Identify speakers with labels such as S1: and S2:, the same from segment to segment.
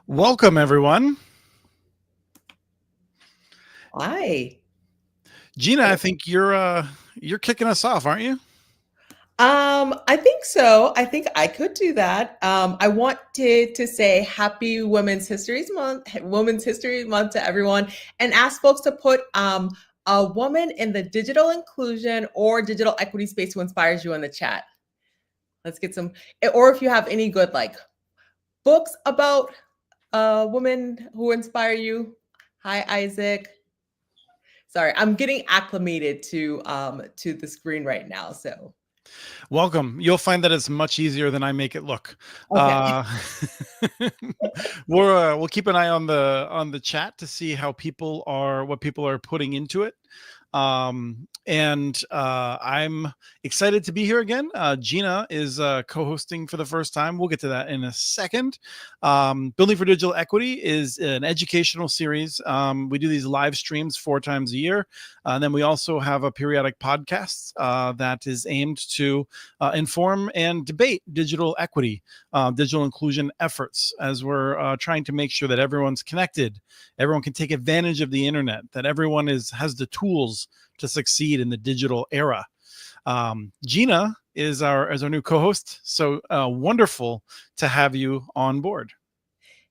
S1: Welcome, everyone.
S2: Hi.
S1: Gina, I think you're kicking us off, aren't you?
S2: I think so. I think I could do that. I wanted to say Happy Women's History Month to everyone, and ask folks to put a woman in the digital inclusion or digital equity space who inspires you in the chat. Let's get some, or if you have any good like books about women who inspire you. Hi, Isaac. Sorry, I'm getting acclimated to the screen right now, so.
S1: Welcome. You'll find that it's much easier than I make it look.
S2: Okay.
S1: We'll keep an eye on the chat to see how what people are putting into it. I'm excited to be here again. Gina is co-hosting for the first time. We'll get to that in a second. Building for Digital Equity is an educational series. We do these live streams 4 times a year. And then we also have a periodic podcast that is aimed to inform and debate digital equity, digital inclusion efforts, as we're trying to make sure that everyone's connected, everyone can take advantage of the internet, that everyone has the tools to succeed in the digital era. Gina is our new co-host, so wonderful to have you on board.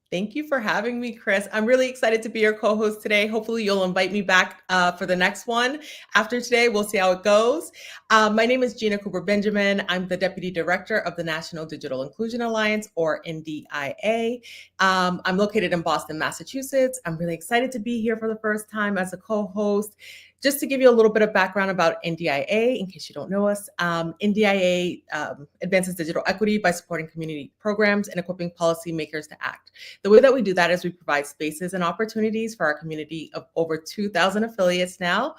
S2: Thank you for having me, Chris. I'm really excited to be your co-host today. Hopefully you'll invite me back for the next one. After today, we'll see how it goes. My name is Gina Cooper Benjamin. I'm the Deputy Director of the National Digital Inclusion Alliance, or NDIA. I'm located in Boston, Massachusetts. I'm really excited to be here for the first time as a co-host. Just to give you a little bit of background about NDIA, in case you don't know us, NDIA advances digital equity by supporting community programs and equipping policymakers to act. The way that we do that is we provide spaces and opportunities for our community of over 2,000 affiliates now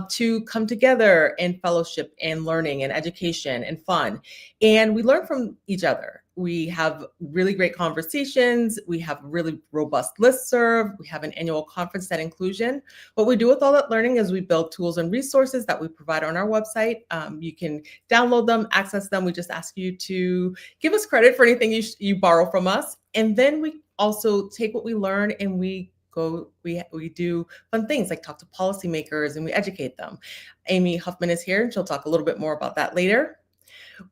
S2: to come together in fellowship and learning and education and fun. And we learn from each other. We have really great conversations. We have really robust listserv. We have an annual conference at Inclusion. What we do with all that learning is we build tools and resources that we provide on our website. You can download them, access them. We just ask you to give us credit for anything you borrow from us. And then we also take what we learn and we do fun things like talk to policymakers and we educate them. Amy Huffman is here and she'll talk a little bit more about that later.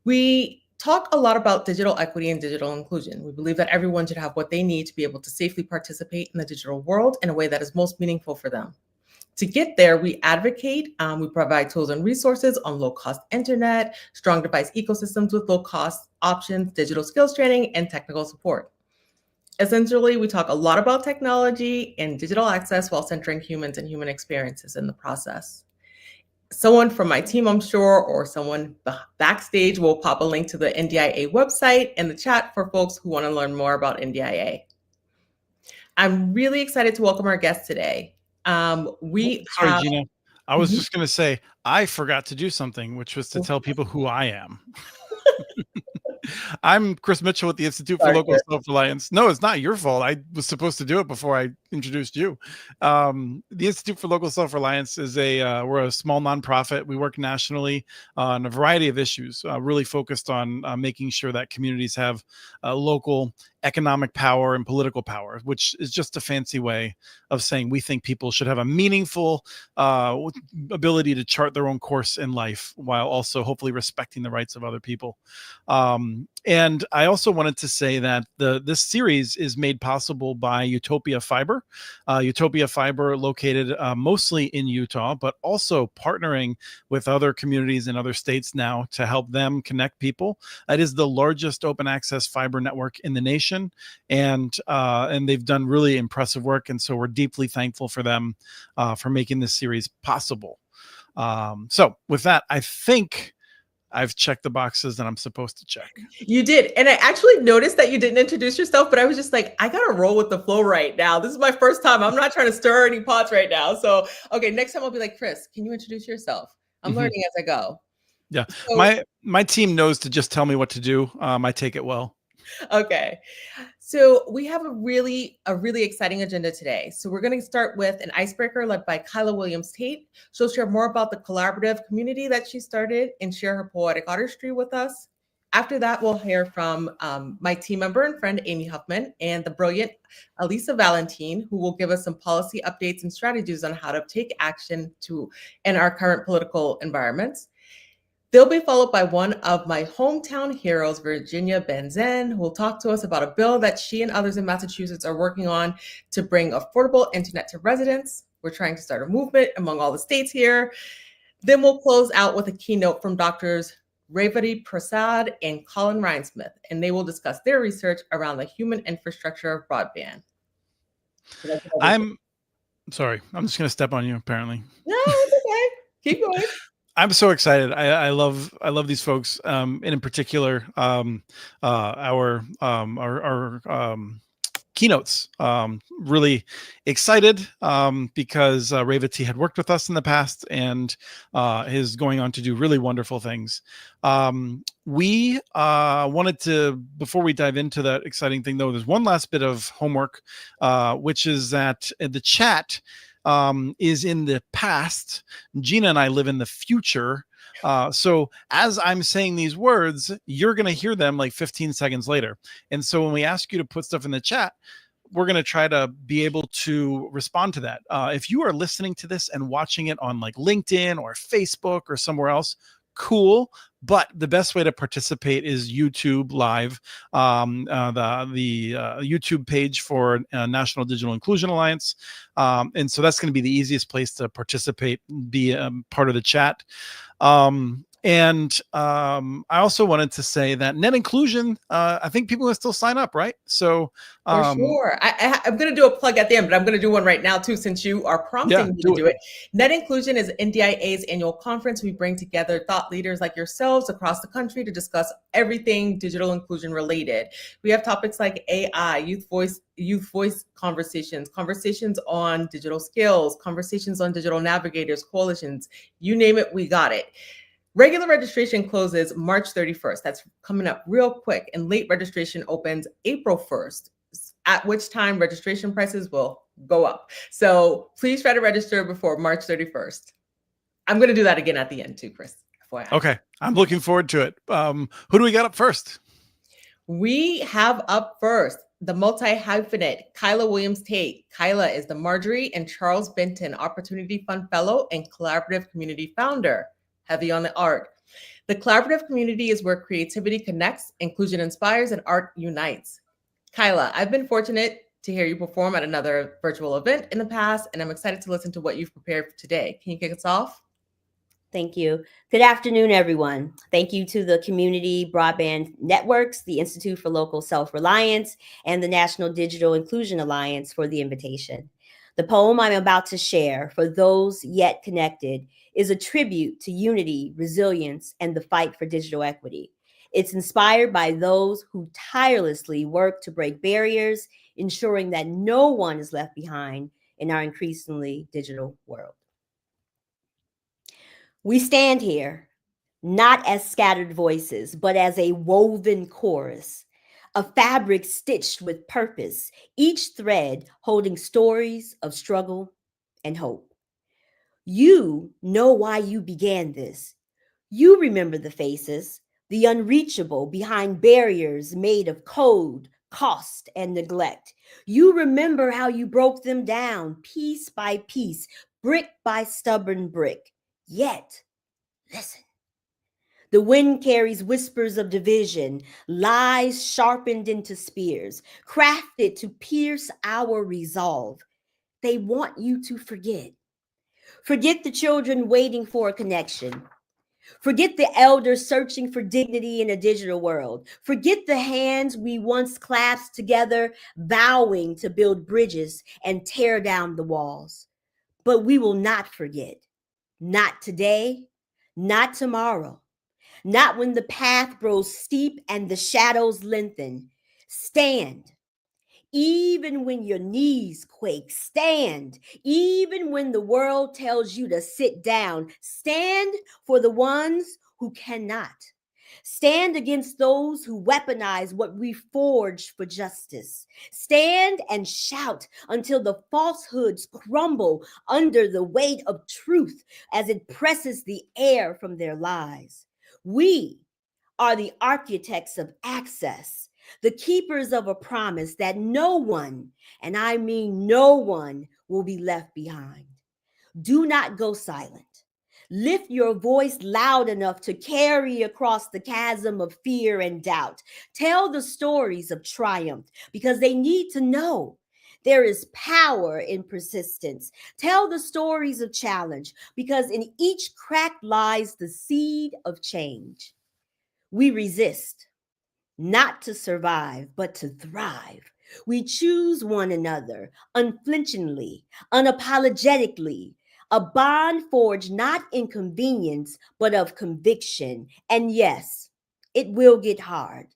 S2: We talk a lot about digital equity and digital inclusion. We believe that everyone should have what they need to be able to safely participate in the digital world in a way that is most meaningful for them. To get there, we advocate, we provide tools and resources on low-cost internet, strong device ecosystems with low-cost options, digital skills training, and technical support. Essentially, we talk a lot about technology and digital access while centering humans and human experiences in the process. Someone from my team, I'm sure, or someone backstage will pop a link to the NDIA website in the chat for folks who want to learn more about NDIA. I'm really excited to welcome our guest today.
S1: Sorry, Gina. I was just going to say, I forgot to do something, which was to tell people who I am. I'm Chris Mitchell with the Institute for Local Self-Reliance. No, it's not your fault. I was supposed to do it before I introduced you. The Institute for Local Self-Reliance is we're a small nonprofit. We work nationally on a variety of issues, really focused on making sure that communities have local economic power and political power, which is just a fancy way of saying we think people should have a meaningful ability to chart their own course in life while also hopefully respecting the rights of other people. And I also wanted to say that this series is made possible by Utopia Fiber. Utopia Fiber, located mostly in Utah, but also partnering with other communities in other states now to help them connect people. It is the largest open access fiber network in the nation, and they've done really impressive work. And so we're deeply thankful for them for making this series possible. So with that, I think I've checked the boxes that I'm supposed to check.
S2: You did. And I actually noticed that you didn't introduce yourself, but I was just like, I got to roll with the flow right now. This is my first time. I'm not trying to stir any pots right now. So, okay, next time I'll be like, Chris, can you introduce yourself? I'm learning as I go.
S1: Yeah. So, my team knows to just tell me what to do. I take it well.
S2: Okay. So we have a really exciting agenda today. So we're going to start with an icebreaker led by Kyla Williams-Tate. She'll share more about the collaborative community that she started and share her poetic artistry with us. After that, we'll hear from my team member and friend, Amy Huffman, and the brilliant Elisa Valentine, who will give us some policy updates and strategies on how to take action in our current political environments. They'll be followed by one of my hometown heroes, Virginia Benzen, who will talk to us about a bill that she and others in Massachusetts are working on to bring affordable internet to residents. We're trying to start a movement among all the states here. Then we'll close out with a keynote from Doctors Revati Prasad and Colin Rhinesmith, and they will discuss their research around the human infrastructure of broadband.
S1: I'm sorry. I'm just going to step on you, apparently.
S2: No, it's okay. Keep going.
S1: I'm so excited. I love these folks, and in particular, our keynotes. Really excited because Revati had worked with us in the past and is going on to do really wonderful things. We wanted to, before we dive into that exciting thing, though, there's one last bit of homework, which is that the chat is in the past. Gina and I live in the future. So as I'm saying these words, you're going to hear them like 15 seconds later. And so when we ask you to put stuff in the chat, we're going to try to be able to respond to that. If you are listening to this and watching it on like LinkedIn or Facebook or somewhere else, cool. But the best way to participate is YouTube Live, the YouTube page for National Digital Inclusion Alliance. And so that's going to be the easiest place to participate, be part of the chat. And I also wanted to say that net inclusion, I think people will still sign up, right? So
S2: for sure. I'm going to do a plug at the end, but I'm going to do one right now too, since you are prompting me to do it. Net Inclusion is NDIA's annual conference. We bring together thought leaders like yourselves across the country to discuss everything digital inclusion related. We have topics like AI, youth voice conversations on digital skills, conversations on digital navigators, coalitions, you name it, we got it. Regular registration closes March 31st. That's coming up real quick. And late registration opens April 1st, at which time registration prices will go up. So please try to register before March 31st. I'm going to do that again at the end too, Chris. FYI.
S1: Okay. I'm looking forward to it. Who do we got up first?
S2: We have up first the multi-hyphenate, Kyla Williams-Tate. Kyla is the Marjorie and Charles Benton Opportunity Fund Fellow and Collaborative Community Founder. Heavy on the art. The collaborative community is where creativity connects, inclusion inspires, and art unites. Kyla, I've been fortunate to hear you perform at another virtual event in the past, and I'm excited to listen to what you've prepared for today. Can you kick us off?
S3: Thank you. Good afternoon, everyone. Thank you to the Community Broadband Networks, the Institute for Local Self-Reliance, and the National Digital Inclusion Alliance for the invitation. The poem I'm about to share, For Those Yet Connected, is a tribute to unity, resilience, and the fight for digital equity. It's inspired by those who tirelessly work to break barriers, ensuring that no one is left behind in our increasingly digital world. We stand here, not as scattered voices, but as a woven chorus, a fabric stitched with purpose, each thread holding stories of struggle and hope. You know why you began this. You remember the faces, the unreachable behind barriers made of code, cost, and neglect. You remember how you broke them down piece by piece, brick by stubborn brick. Yet, listen. The wind carries whispers of division, lies sharpened into spears, crafted to pierce our resolve. They want you to forget. Forget the children waiting for a connection. Forget the elders searching for dignity in a digital world. Forget the hands we once clasped together, vowing to build bridges and tear down the walls. But we will not forget. Not today, not tomorrow. Not when the path grows steep and the shadows lengthen. Stand. Even when your knees quake, stand. Even when the world tells you to sit down, stand for the ones who cannot. Stand against those who weaponize what we forged for justice. Stand and shout until the falsehoods crumble under the weight of truth as it presses the air from their lies. We are the architects of access, the keepers of a promise that no one, and I mean no one, will be left behind. Do not go silent. Lift your voice loud enough to carry across the chasm of fear and doubt. Tell the stories of triumph because they need to know. There is power in persistence. Tell the stories of challenge because in each crack lies the seed of change. We resist, not to survive, but to thrive. We choose one another unflinchingly, unapologetically, a bond forged not in convenience, but of conviction. And yes, it will get hard.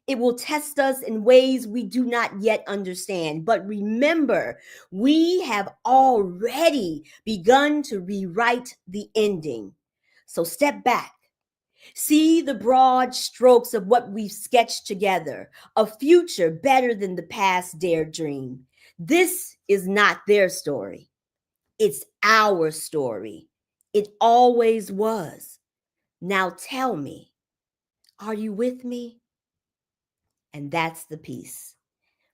S3: It will test us in ways we do not yet understand. But remember, we have already begun to rewrite the ending. So step back. See the broad strokes of what we've sketched together, a future better than the past dared dream. This is not their story. It's our story. It always was. Now tell me, are you with me? And that's the piece.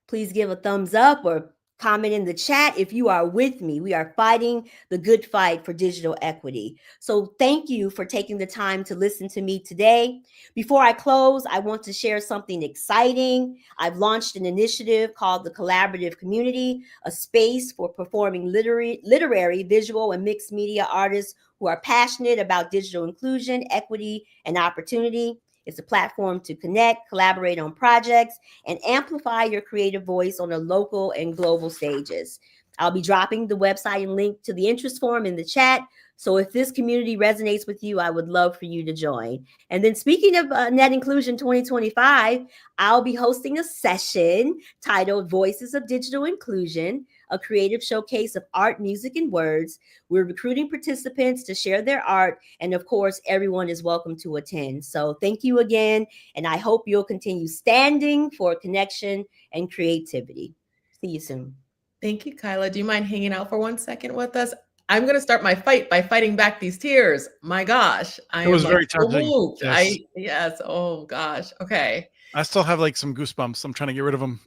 S3: Please give a thumbs up or comment in the chat if you are with me. We are fighting the good fight for digital equity. So thank you for taking the time to listen to me today. Before I close, I want to share something exciting. I've launched an initiative called the Collaborative Community, a space for performing literary, visual, and mixed media artists who are passionate about digital inclusion, equity, and opportunity. It's a platform to connect, collaborate on projects, and amplify your creative voice on the local and global stages. I'll be dropping the website and link to the interest form in the chat. So if this community resonates with you, I would love for you to join. And then speaking of Net Inclusion 2025, I'll be hosting a session titled Voices of Digital Inclusion, a creative showcase of art, music, and words. We're recruiting participants to share their art. And of course, everyone is welcome to attend. So thank you again. And I hope you'll continue standing for connection and creativity. See you soon.
S2: Thank you, Kyla. Do you mind hanging out for 1 second with us? I'm going to start my fight by fighting back these tears. My gosh, I
S1: It was
S2: am
S1: very
S2: like so
S1: touching.
S2: moved.
S1: Yes.
S2: Yes. Oh gosh. Okay.
S1: I still have like some goosebumps. I'm trying to get rid of them.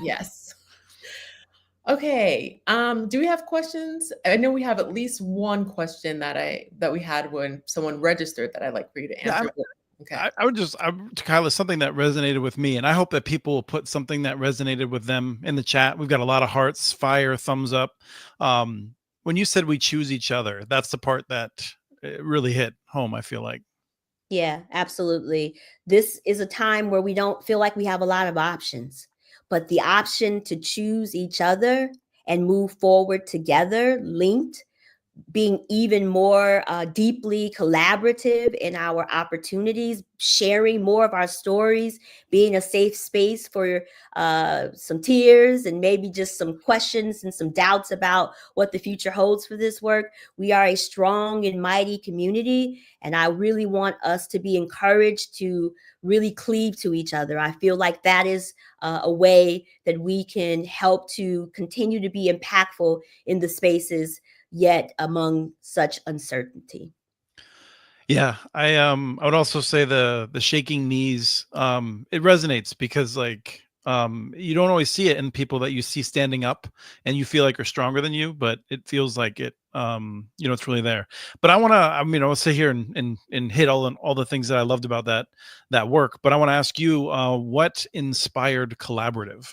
S2: Yes. Okay. Do we have questions? I know we have at least one question that we had when someone registered that I'd like for you to answer. Okay.
S1: I would just, Kyla, something that resonated with me, and I hope that people will put something that resonated with them in the chat. We've got a lot of hearts, fire, thumbs up. When you said we choose each other, that's the part that really hit home, I feel like.
S3: Yeah, absolutely. This is a time where we don't feel like we have a lot of options, but the option to choose each other and move forward together, linked, being even more deeply collaborative in our opportunities, sharing more of our stories, being a safe space for some tears and maybe just some questions and some doubts about what the future holds for this work. We are a strong and mighty community, and I really want us to be encouraged to really cleave to each other. I feel like that is a way that we can help to continue to be impactful in the spaces yet among such uncertainty.
S1: Yeah, I would also say the shaking knees, it resonates because like you don't always see it in people that you see standing up and you feel like are stronger than you, but it feels like it it's really there. But I'll sit here and hit all the things that I loved about that work, but I want to ask you what inspired collaborative?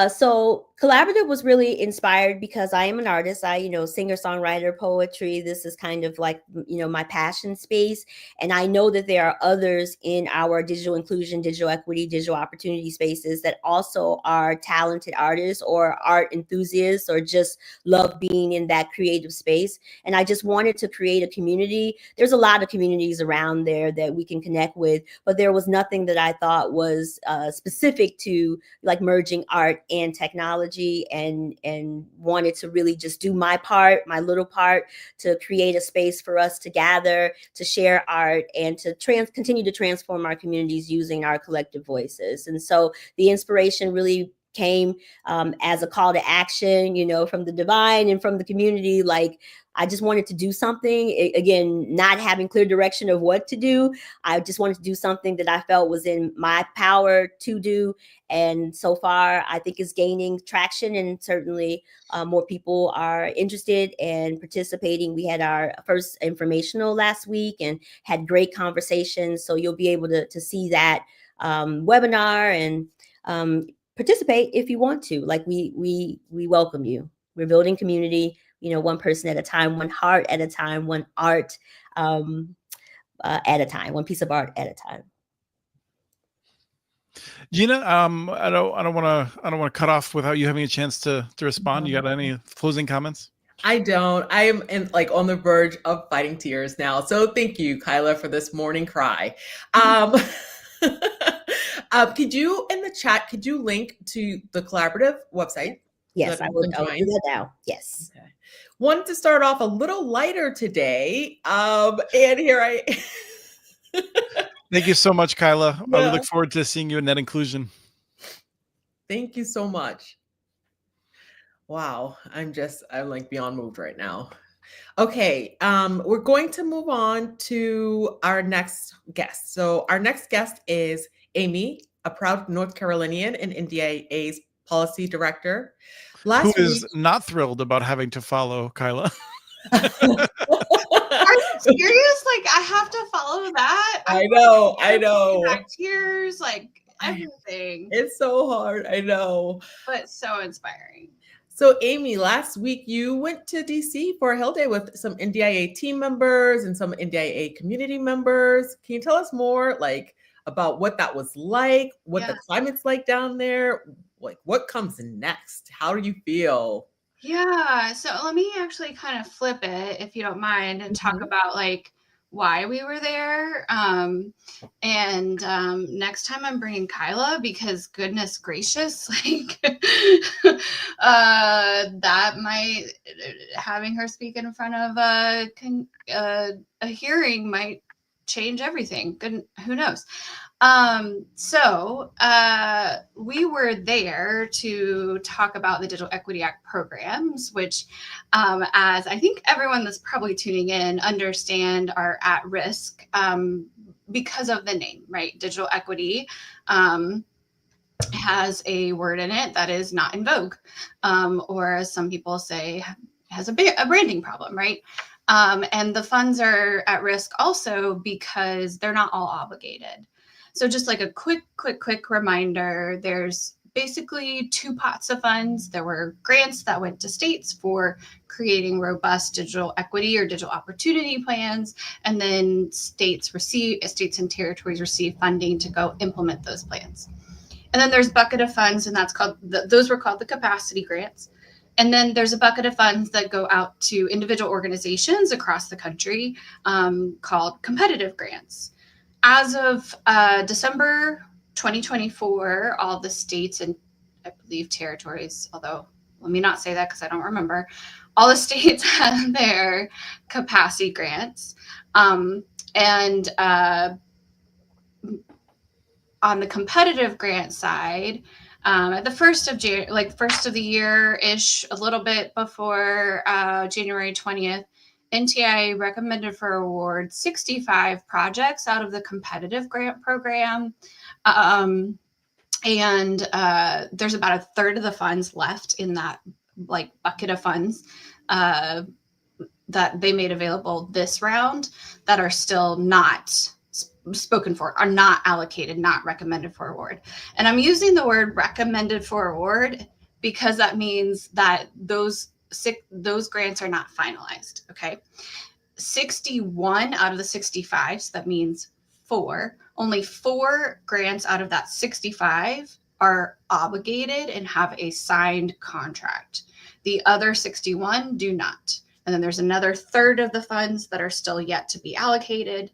S3: So collaborative was really inspired because I am an artist. I, singer, songwriter, poetry. This is kind of like, my passion space. And I know that there are others in our digital inclusion, digital equity, digital opportunity spaces that also are talented artists or art enthusiasts or just love being in that creative space. And I just wanted to create a community. There's a lot of communities around there that we can connect with, but there was nothing that I thought was specific to like merging art and technology, and wanted to really just do my part, my little part, to create a space for us to gather, to share art, and to continue to transform our communities using our collective voices. And so the inspiration really came as a call to action, you know, from the divine and from the community. Like, I just wanted to do something. Again, not having clear direction of what to do. I just wanted to do something that I felt was in my power to do. And so far, I think it's gaining traction, and certainly more people are interested and participating. We had our first informational last week and had great conversations. So you'll be able to see that webinar and participate if you want to. Like, we welcome you. We're building community, you know, one person at a time, one heart at a time, one art at a time, one piece of art at a time.
S1: Gina, I don't want to cut off without you having a chance to respond. You got any closing comments?
S2: I don't. I am on the verge of fighting tears now. So thank you, Kyla, for this morning cry. Could you, in the chat, could you link to the collaborative website?
S3: Yes, I will do that now. Yes. Okay.
S2: Wanted to start off a little lighter today. And here I
S1: Thank you so much, Kyla. Yeah. I look forward to seeing you in Net Inclusion.
S2: Thank you so much. Wow, I'm like beyond moved right now. Okay, we're going to move on to our next guest. So our next guest is Amy, a proud North Carolinian and NDIA's policy director.
S1: Who is not thrilled about having to follow Kyla.
S4: Are you serious? Like, I have to follow that?
S2: I know.
S4: Tears, like everything.
S2: It's so hard. I know.
S4: But so inspiring.
S2: So Amy, last week you went to DC for a Hill Day with some NDIA team members and some NDIA community members. Can you tell us more like about what that was like, what the climate's like down there? Like, what comes next? How do you feel?
S4: Yeah, so let me actually kind of flip it, if you don't mind, and talk about like why we were there. And next time I'm bringing Kyla, because goodness gracious, like that might, having her speak in front of a hearing might change everything. Good, who knows? So we were there to talk about the Digital Equity Act programs, which, as I think everyone that's probably tuning in understand, are at risk because of the name, right? Digital equity has a word in it that is not in vogue, or as some people say, has a branding problem, right? And the funds are at risk also because they're not all obligated. So just like a quick reminder, there's basically two pots of funds. There were grants that went to states for creating robust digital equity or digital opportunity plans. And then states and territories receive funding to go implement those plans. And then there's a bucket of funds, and that's called, those were called the capacity grants. And then there's a bucket of funds that go out to individual organizations across the country called competitive grants. As of December 2024, all the states and I believe territories, although let me not say that because I don't remember, all the states had their capacity grants. And on the competitive grant side, at the first of the year-ish, a little bit before January 20th, NTI recommended for award 65 projects out of the competitive grant program. And there's about a third of the funds left in that like bucket of funds that they made available this round that are still not spoken for, are not allocated, not recommended for award. And I'm using the word recommended for award because that means that those grants are not finalized. Okay. 61 out of the 65, so that means only 4 grants out of that 65 are obligated and have a signed contract. The other 61 do not. And then there's another third of the funds that are still yet to be allocated.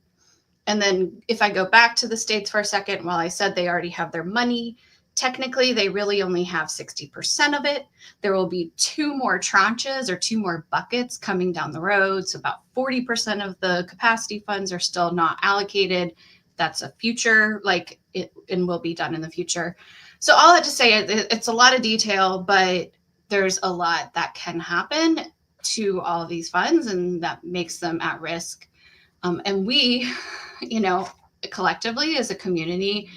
S4: And then if I go back to the states for a second, while I said they already have their money, technically they really only have 60% of it. There will be 2 more tranches or 2 more buckets coming down the road. So about 40% of the capacity funds are still not allocated. that's a future, like it, and will be done in the future. So all that to say, it's a lot of detail, but there's a lot that can happen to all of these funds, and that makes them at risk. And we, collectively as a community,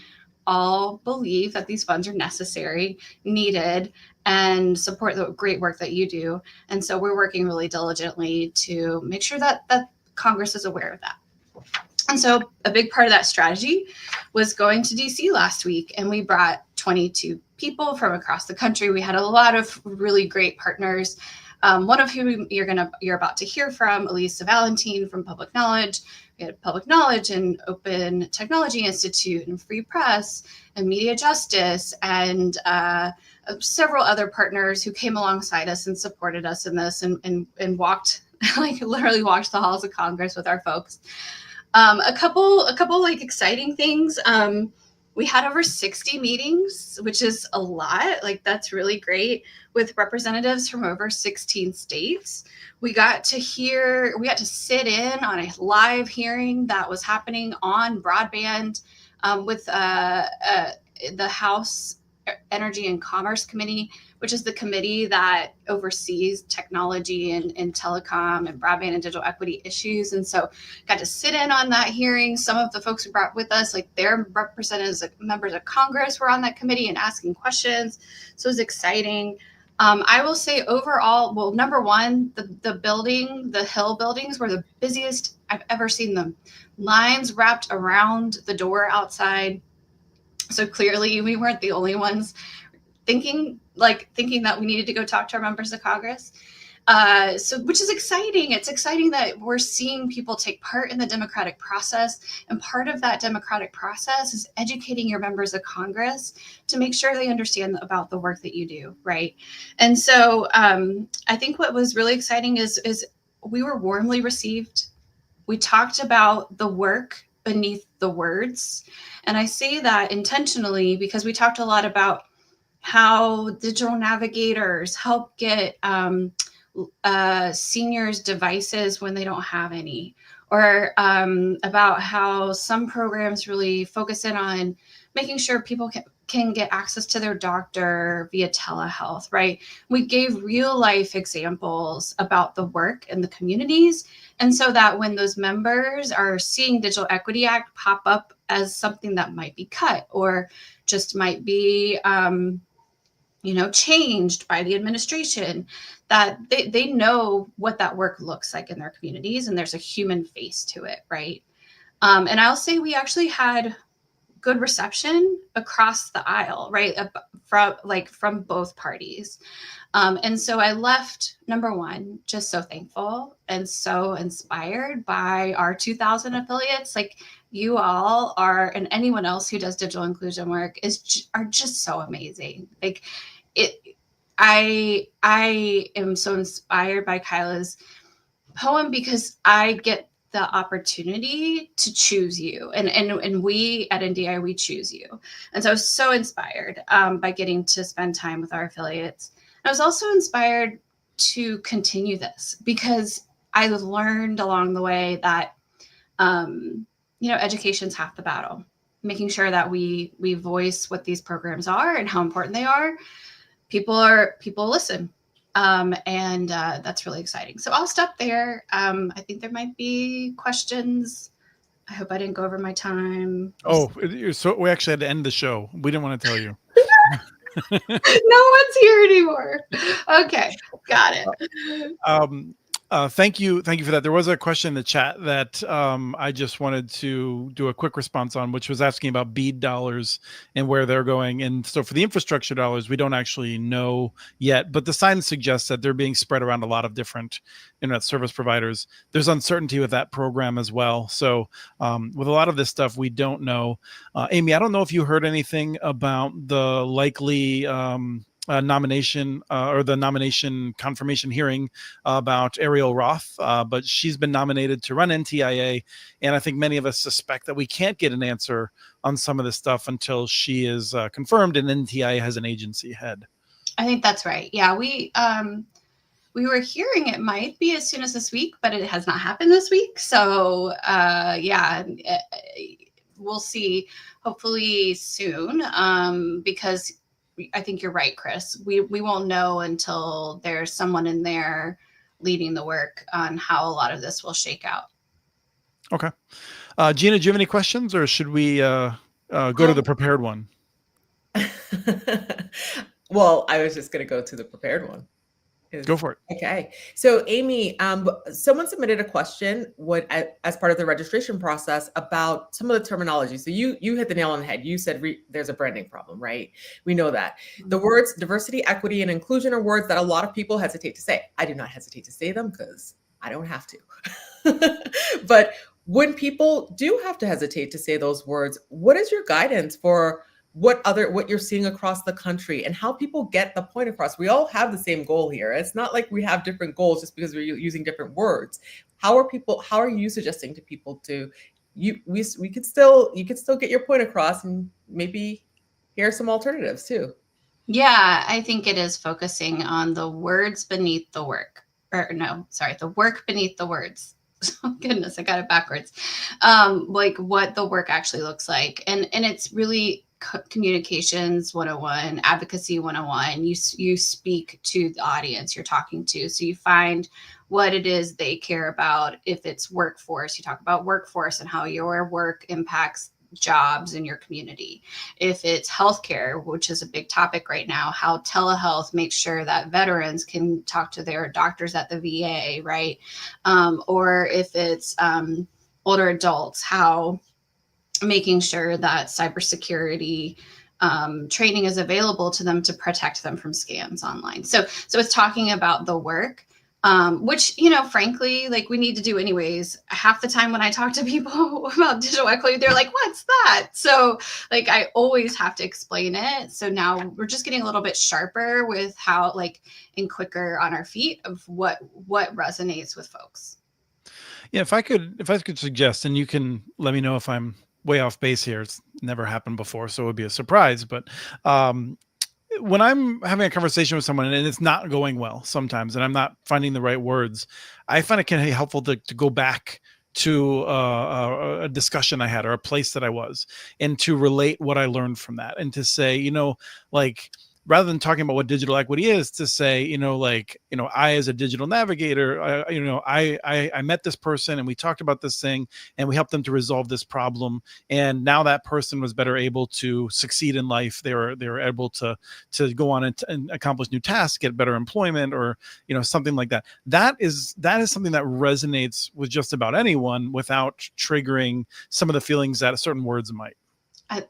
S4: all believe that these funds are necessary, needed, and support the great work that you do. And so we're working really diligently to make sure that Congress is aware of that. And so a big part of that strategy was going to DC last week, and we brought 22 people from across the country. We had a lot of really great partners. One of whom you're about to hear from, Elisa Valentine from Public Knowledge. We had Public Knowledge and Open Technology Institute and Free Press and Media Justice and several other partners who came alongside us and supported us in this and walked, like literally walked the halls of Congress with our folks. A couple like exciting things. We had over 60 meetings, which is a lot. Like that's really great, with representatives from over 16 states. We got to sit in on a live hearing that was happening on broadband with the House Energy and Commerce Committee, which is the committee that oversees technology and telecom and broadband and digital equity issues. And so got to sit in on that hearing. Some of the folks we brought with us, like their representatives, like members of Congress, were on that committee and asking questions. So it was exciting. I will say overall, well, number one, the Hill buildings were the busiest I've ever seen them. Lines wrapped around the door outside. So clearly we weren't the only ones thinking that we needed to go talk to our members of Congress. Which is exciting. It's exciting that we're seeing people take part in the democratic process. And part of that democratic process is educating your members of Congress to make sure they understand about the work that you do, right? And so I think what was really exciting is we were warmly received. We talked about the work beneath the words. And I say that intentionally because we talked a lot about how digital navigators help get seniors devices when they don't have any, or about how some programs really focus in on making sure people can get access to their doctor via telehealth, right? We gave real life examples about the work in the communities. And so that when those members are seeing Digital Equity Act pop up as something that might be cut or just might be changed by the administration, that they know what that work looks like in their communities, and there's a human face to it, right? And I'll say we actually had good reception across the aisle, right? From both parties. And so I left, number one, just so thankful and so inspired by our 2,000 affiliates. Like you all are, and anyone else who does digital inclusion work are just so amazing. Like I am so inspired by Kyla's poem because I get the opportunity to choose you, and we at NDI, we choose you. And so I was so inspired by getting to spend time with our affiliates. I was also inspired to continue this because I learned along the way that education's half the battle. Making sure that we voice what these programs are and how important they are. People listen. And that's really exciting. So I'll stop there. I think there might be questions. I hope I didn't go over my time.
S1: Oh, so we actually had to end the show. We didn't want to tell you.
S4: No one's here anymore. Okay, got it.
S1: Thank you for that. There was a question in the chat that I just wanted to do a quick response on, which was asking about BEAD dollars and where they're going. And so for the infrastructure dollars, we don't actually know yet, but the signs suggest that they're being spread around a lot of different internet service providers. There's uncertainty with that program as well. So with a lot of this stuff, we don't know. Amy, I don't know if you heard anything about the likely nomination or the nomination confirmation hearing about Ariel Roth, but she's been nominated to run NTIA, and I think many of us suspect that we can't get an answer on some of this stuff until she is confirmed and NTIA has an agency head.
S4: I think that's right. Yeah, we were hearing it might be as soon as this week, but it has not happened this week. So we'll see hopefully soon, because I think you're right, Chris. We won't know until there's someone in there leading the work on how a lot of this will shake out.
S1: Okay. Gina, do you have any questions, or should we go to the prepared one?
S2: Well, I was just going to go to the prepared one.
S1: Go for it.
S2: Okay. So Amy, someone submitted a question as part of the registration process about some of the terminology. So you hit the nail on the head. You said there's a branding problem, right? We know that. The words diversity, equity, and inclusion are words that a lot of people hesitate to say. I do not hesitate to say them because I don't have to. But when people do have to hesitate to say those words, what is your guidance for what you're seeing across the country and how people get the point across? We all have the same goal here. It's not like we have different goals just because we're using different words. How are you suggesting to people you could still get your point across and maybe hear some alternatives too?
S4: Yeah, I think it is focusing on the words beneath the work, the work beneath the words. Oh, goodness, I got it backwards. Like what the work actually looks like. And it's really communications 101, advocacy 101. You speak to the audience you're talking to. So you find what it is they care about. If it's workforce, you talk about workforce and how your work impacts jobs in your community. If it's healthcare, which is a big topic right now, how telehealth makes sure that veterans can talk to their doctors at the VA, right? Or if it's older adults, how making sure that cybersecurity training is available to them to protect them from scams online. So it's talking about the work, which, frankly, like we need to do anyways. Half the time when I talk to people about digital equity, they're like, what's that? So like, I always have to explain it. So now we're just getting a little bit sharper with how and quicker on our feet of what resonates with folks.
S1: Yeah. If I could suggest, and you can let me know if I'm way off base here. It's never happened before, so it would be a surprise. But when I'm having a conversation with someone and it's not going well sometimes, and I'm not finding the right words, I find it can be helpful to go back to a discussion I had or a place that I was, and to relate what I learned from that, and to say, rather than talking about what digital equity is, to say, I, as a digital navigator, I met this person and we talked about this thing and we helped them to resolve this problem. And now that person was better able to succeed in life. They were able to go on and accomplish new tasks, get better employment, or, something like that. That is something that resonates with just about anyone without triggering some of the feelings that certain words might.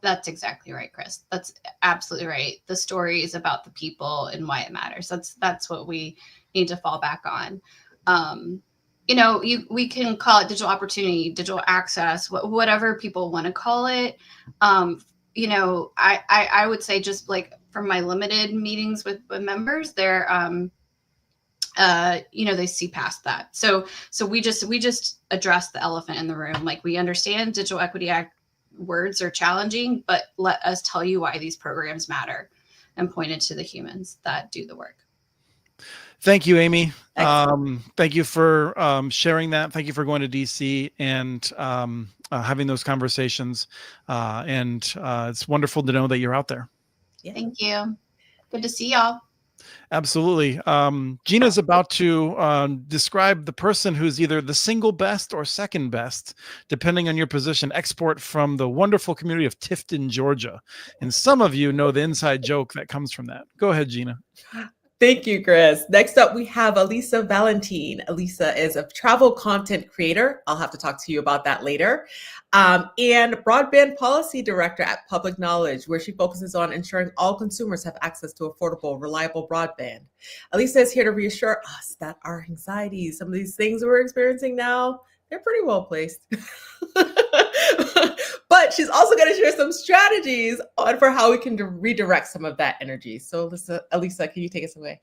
S4: That's exactly right, Chris. That's absolutely right. The story is about the people and why it matters. That's what we need to fall back on. We can call it digital opportunity, digital access, whatever people want to call it. I would say, just like from my limited meetings with members, they're they see past that. So we just address the elephant in the room. Like, we understand Digital Equity Act words are challenging, but let us tell you why these programs matter, and point it to the humans that do the work.
S1: Thank you, Amy. Thank you for sharing that. Thank you for going to DC and having those conversations. And it's wonderful to know that you're out there.
S2: Yeah.
S4: Thank you. Good to see y'all.
S1: Absolutely. Gina's about to describe the person who's either the single best or second best, depending on your position, export from the wonderful community of Tifton, Georgia. And some of you know the inside joke that comes from that. Go ahead, Gina.
S2: Thank you, Chris. Next up, we have Elisa Valentine. Elisa is a travel content creator. I'll have to talk to you about that later. And broadband policy director at Public Knowledge, where she focuses on ensuring all consumers have access to affordable, reliable broadband. Elisa is here to reassure us that our anxieties, some of these things we're experiencing now, they're pretty well placed. But she's also going to share some strategies for how we can redirect some of that energy. So Elisa, can you take us away?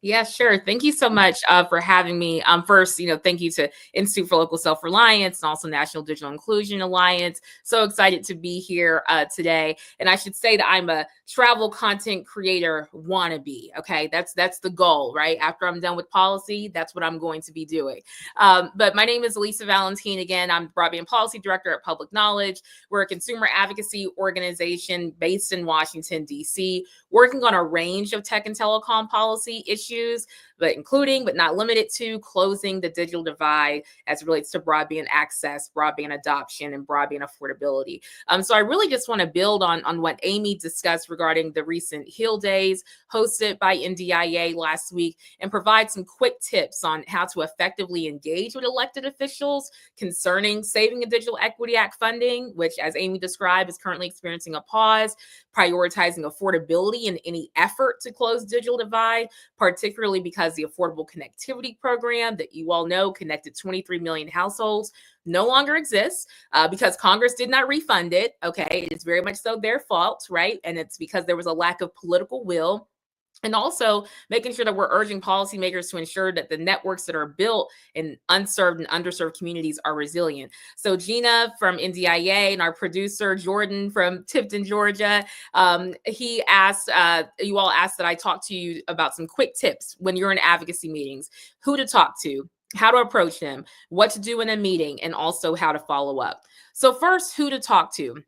S5: Yeah, sure. Thank you so much for having me. First, thank you to Institute for Local Self-Reliance and also National Digital Inclusion Alliance. So excited to be here today. And I should say that I'm a travel content creator wannabe. Okay, that's the goal, right? After I'm done with policy, that's what I'm going to be doing. But my name is Elisa Valentine. Again, I'm Broadband Policy Director at Public Knowledge. We're a consumer advocacy organization based in Washington, D.C., working on a range of tech and telecom policy issues, but including but not limited to closing the digital divide as it relates to broadband access, broadband adoption, and broadband affordability. So I really just want to build on what Amy discussed regarding the recent Hill Days hosted by NDIA last week and provide some quick tips on how to effectively engage with elected officials concerning Saving a Digital Equity Act funding, which, as Amy described, is currently experiencing a pause, prioritizing affordability in any effort to close digital divide, particularly because the Affordable Connectivity Program that you all know connected 23 million households no longer exists because Congress did not refund it. Okay, it's very much so their fault, right? And it's because there was a lack of political will. And also making sure that we're urging policymakers to ensure that the networks that are built in unserved and underserved communities are resilient. So Gina from NDIA and our producer, Jordan from Tifton, Georgia, he asked, you all asked that I talk to you about some quick tips when you're in advocacy meetings, who to talk to, how to approach them, what to do in a meeting, and also how to follow up. So first, who to talk to.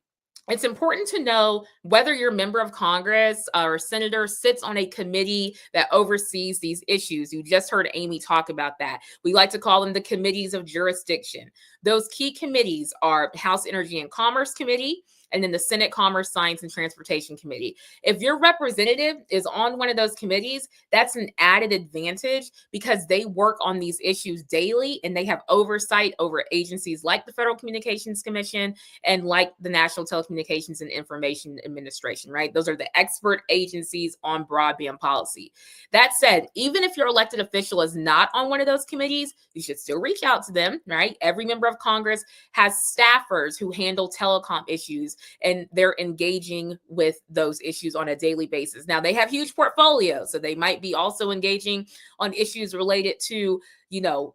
S5: It's important to know whether your member of Congress or senator sits on a committee that oversees these issues. You just heard Amy talk about that. We like to call them the committees of jurisdiction. Those key committees are House Energy and Commerce Committee, and then the Senate Commerce, Science, and Transportation Committee. If your representative is on one of those committees, that's an added advantage because they work on these issues daily and they have oversight over agencies like the Federal Communications Commission and like the National Telecommunications and Information Administration, right? Those are the expert agencies on broadband policy. That said, even if your elected official is not on one of those committees, you should still reach out to them, right? Every member of Congress has staffers who handle telecom issues, and they're engaging with those issues on a daily basis. Now, they have huge portfolios, so they might be also engaging on issues related to,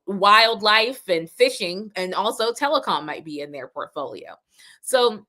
S5: wildlife and fishing, and also telecom might be in their portfolio. So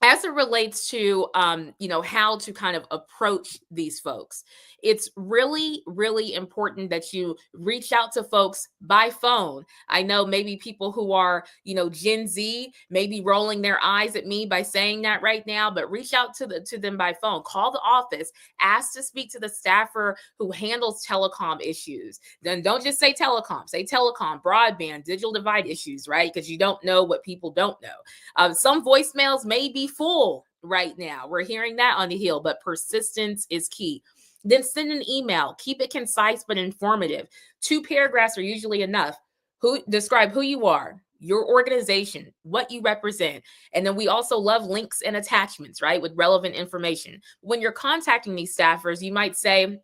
S5: as it relates to, how to kind of approach these folks, it's really, really important that you reach out to folks by phone. I know maybe people who are, Gen Z may be rolling their eyes at me by saying that right now, but reach out to them by phone. Call the office, ask to speak to the staffer who handles telecom issues. Then don't just say telecom, say telecom, broadband, digital divide issues, right? Because you don't know what people don't know. Some voicemails may be full right now. We're hearing that on the Hill, but persistence is key. Then send an email. Keep it concise but informative. 2 paragraphs are usually enough. Describe who you are, your organization, what you represent. And then we also love links and attachments, right, with relevant information. When you're contacting these staffers, you might say,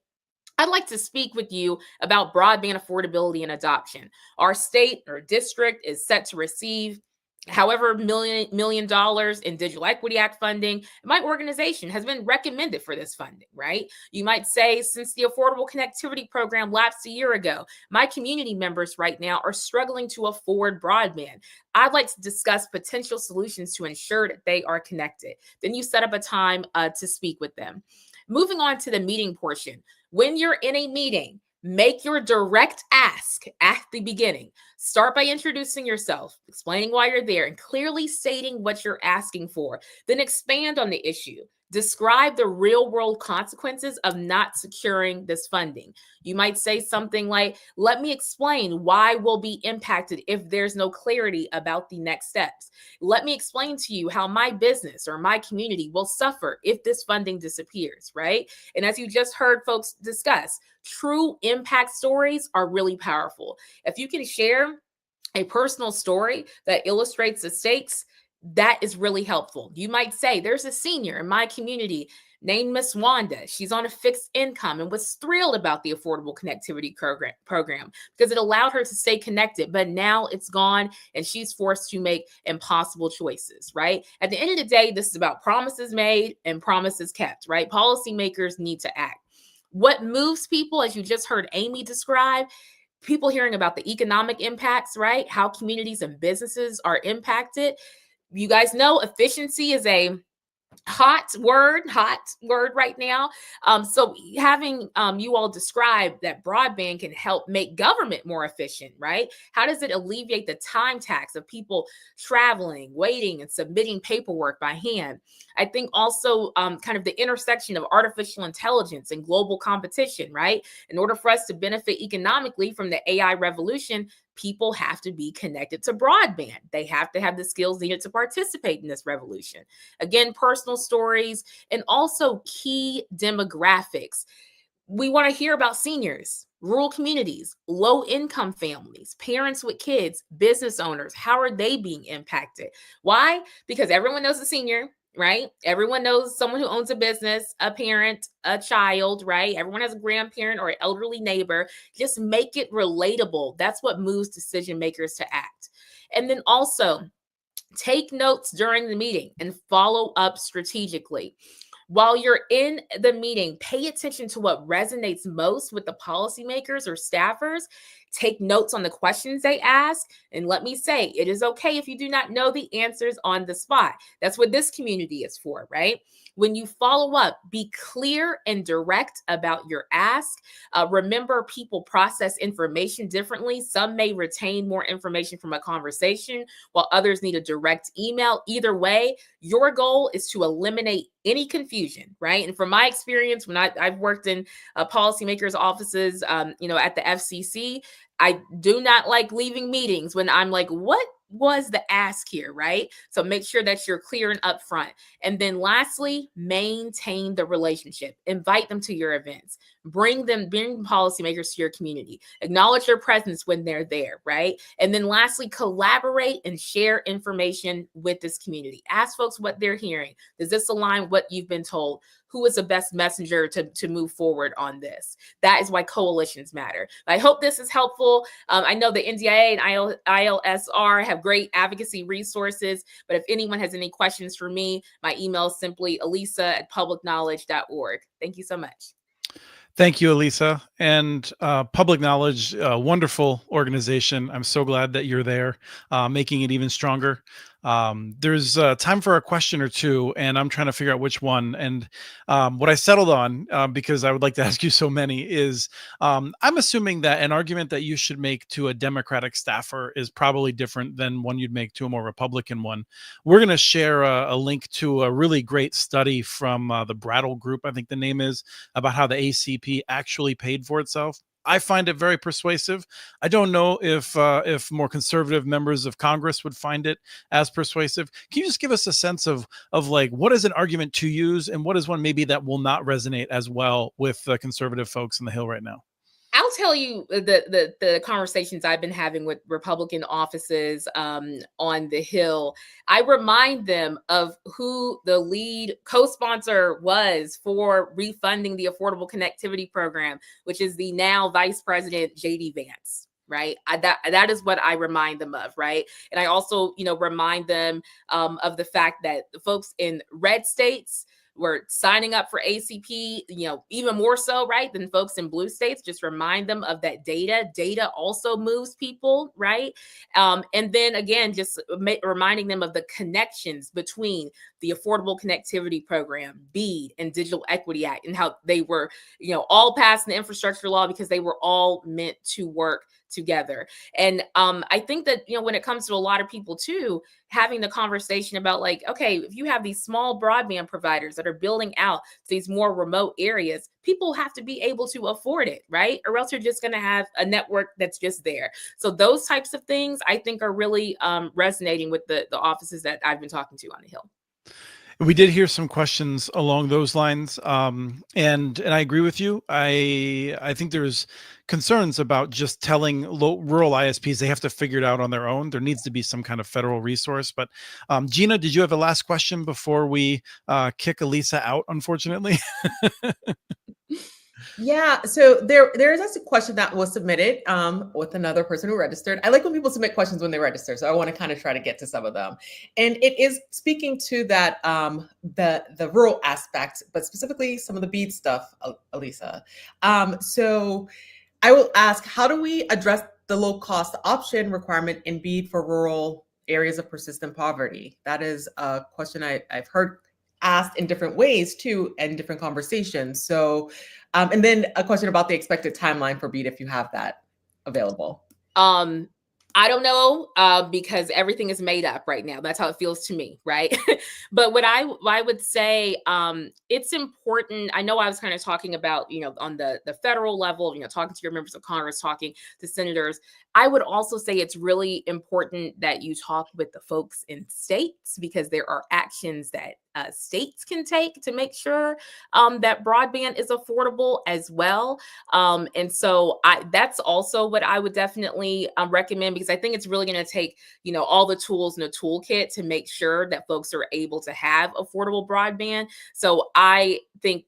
S5: I'd like to speak with you about broadband affordability and adoption. Our state or district is set to receive however $1 million in Digital Equity Act funding. My organization has been recommended for this funding, right? You might say, since the Affordable Connectivity Program lapsed a year ago, my community members right now are struggling to afford broadband. I'd like to discuss potential solutions to ensure that they are connected. Then you set up a time to speak with them. Moving on to the meeting portion. When you're in a meeting, make your direct ask at the beginning. Start by introducing yourself, explaining why you're there, and clearly stating what you're asking for. Then expand on the issue. Describe the real-world consequences of not securing this funding. You might say something like, let me explain why we'll be impacted if there's no clarity about the next steps. Let me explain to you how my business or my community will suffer if this funding disappears, right? And as you just heard folks discuss, true impact stories are really powerful. If you can share a personal story that illustrates the stakes, that is really helpful. You might say, there's a senior in my community named Miss Wanda. She's on a fixed income and was thrilled about the Affordable Connectivity program because it allowed her to stay connected, but now it's gone and she's forced to make impossible choices, right? At the end of the day, this is about promises made and promises kept, right? Policymakers need to act. What moves people, as you just heard Amy describe, people hearing about the economic impacts, right? How communities and businesses are impacted. You guys know efficiency is a hot word right now. So having you all describe that broadband can help make government more efficient, right? How does it alleviate the time tax of people traveling, waiting, and submitting paperwork by hand? I think also kind of the intersection of artificial intelligence and global competition, right? In order for us to benefit economically from the AI revolution, people have to be connected to broadband. They have to have the skills needed to participate in this revolution. Again, personal stories and also key demographics. We want to hear about seniors, rural communities, low income families, parents with kids, business owners. How are they being impacted? Why? Because everyone knows a senior, right? Everyone knows someone who owns a business, a parent, a child, right? Everyone has a grandparent or an elderly neighbor. Just make it relatable. That's what moves decision makers to act. And then also, take notes during the meeting and follow up strategically. While you're in the meeting, pay attention to what resonates most with the policymakers or staffers. Take notes on the questions they ask. And let me say, it is okay if you do not know the answers on the spot. That's what this community is for, right? When you follow up, be clear and direct about your ask. Remember, people process information differently. Some may retain more information from a conversation, while others need a direct email. Either way, your goal is to eliminate any confusion, right? And from my experience, when I've worked in policymakers' offices, at the FCC, I do not like leaving meetings when I'm like, what was the ask here, right? So make sure that you're clear and upfront. And then lastly, maintain the relationship. Invite them to your events. Bring policymakers to your community. Acknowledge their presence when they're there, right? And then lastly, collaborate and share information with this community. Ask folks what they're hearing. Does this align with what you've been told? Who is the best messenger to move forward on this? That is why coalitions matter. I hope this is helpful. I know the NDIA and ILSR have great advocacy resources, but if anyone has any questions for me, my email is simply elisa@publicknowledge.org. Thank you so much.
S1: Thank you, Elisa. And Public Knowledge, wonderful organization. I'm so glad that you're there, making it even stronger. There's time for a question or two, and I'm trying to figure out which one. And what I settled on, because I would like to ask you so many, is I'm assuming that an argument that you should make to a Democratic staffer is probably different than one you'd make to a more Republican one. We're going to share a link to a really great study from the Brattle Group, I think the name is, about how the ACP actually paid for itself. I find it very persuasive. I don't know if more conservative members of Congress would find it as persuasive. Can you just give us a sense of like, what is an argument to use and what is one maybe that will not resonate as well with the conservative folks in the Hill right now?
S5: I'll tell you the conversations I've been having with Republican offices on the Hill. I remind them of who the lead co-sponsor was for refunding the Affordable Connectivity Program, which is the now Vice President J.D. Vance. Right. That is what I remind them of. Right. And I also, remind them of the fact that the folks in red states were signing up for ACP, even more so, right, than folks in blue states. Just remind them of that data. Data also moves people, right? And then again, just reminding them of the connections between the Affordable Connectivity Program, BEAD, and Digital Equity Act, and how they were, all passed in the infrastructure law because they were all meant to work together. And I think that, when it comes to a lot of people too, having the conversation about like, okay, if you have these small broadband providers that are building out these more remote areas, people have to be able to afford it, right? Or else you're just going to have a network that's just there. So those types of things I think are really resonating with the offices that I've been talking to on the Hill.
S1: We did hear some questions along those lines, and I agree with you. I think there's concerns about just telling rural ISPs they have to figure it out on their own. There needs to be some kind of federal resource. But Gina, did you have a last question before we kick Elisa out, unfortunately?
S2: Yeah, so there is a question that was submitted with another person who registered. I like when people submit questions when they register, so I want to kind of try to get to some of them. And it is speaking to that the rural aspect, but specifically some of the BEAD stuff, Elisa. So I will ask, how do we address the low cost option requirement in BEAD for rural areas of persistent poverty? That is a question I've heard asked in different ways too, and different conversations. So, and then a question about the expected timeline for BEAD, if you have that available.
S5: I don't know, because everything is made up right now. That's how it feels to me, right? But what I would say, it's important. I know I was kind of talking about, on the federal level, talking to your members of Congress, talking to senators. I would also say it's really important that you talk with the folks in states, because there are actions that states can take to make sure that broadband is affordable as well. And so that's also what I would definitely recommend, because I think it's really going to take, all the tools in the toolkit to make sure that folks are able to have affordable broadband. So I think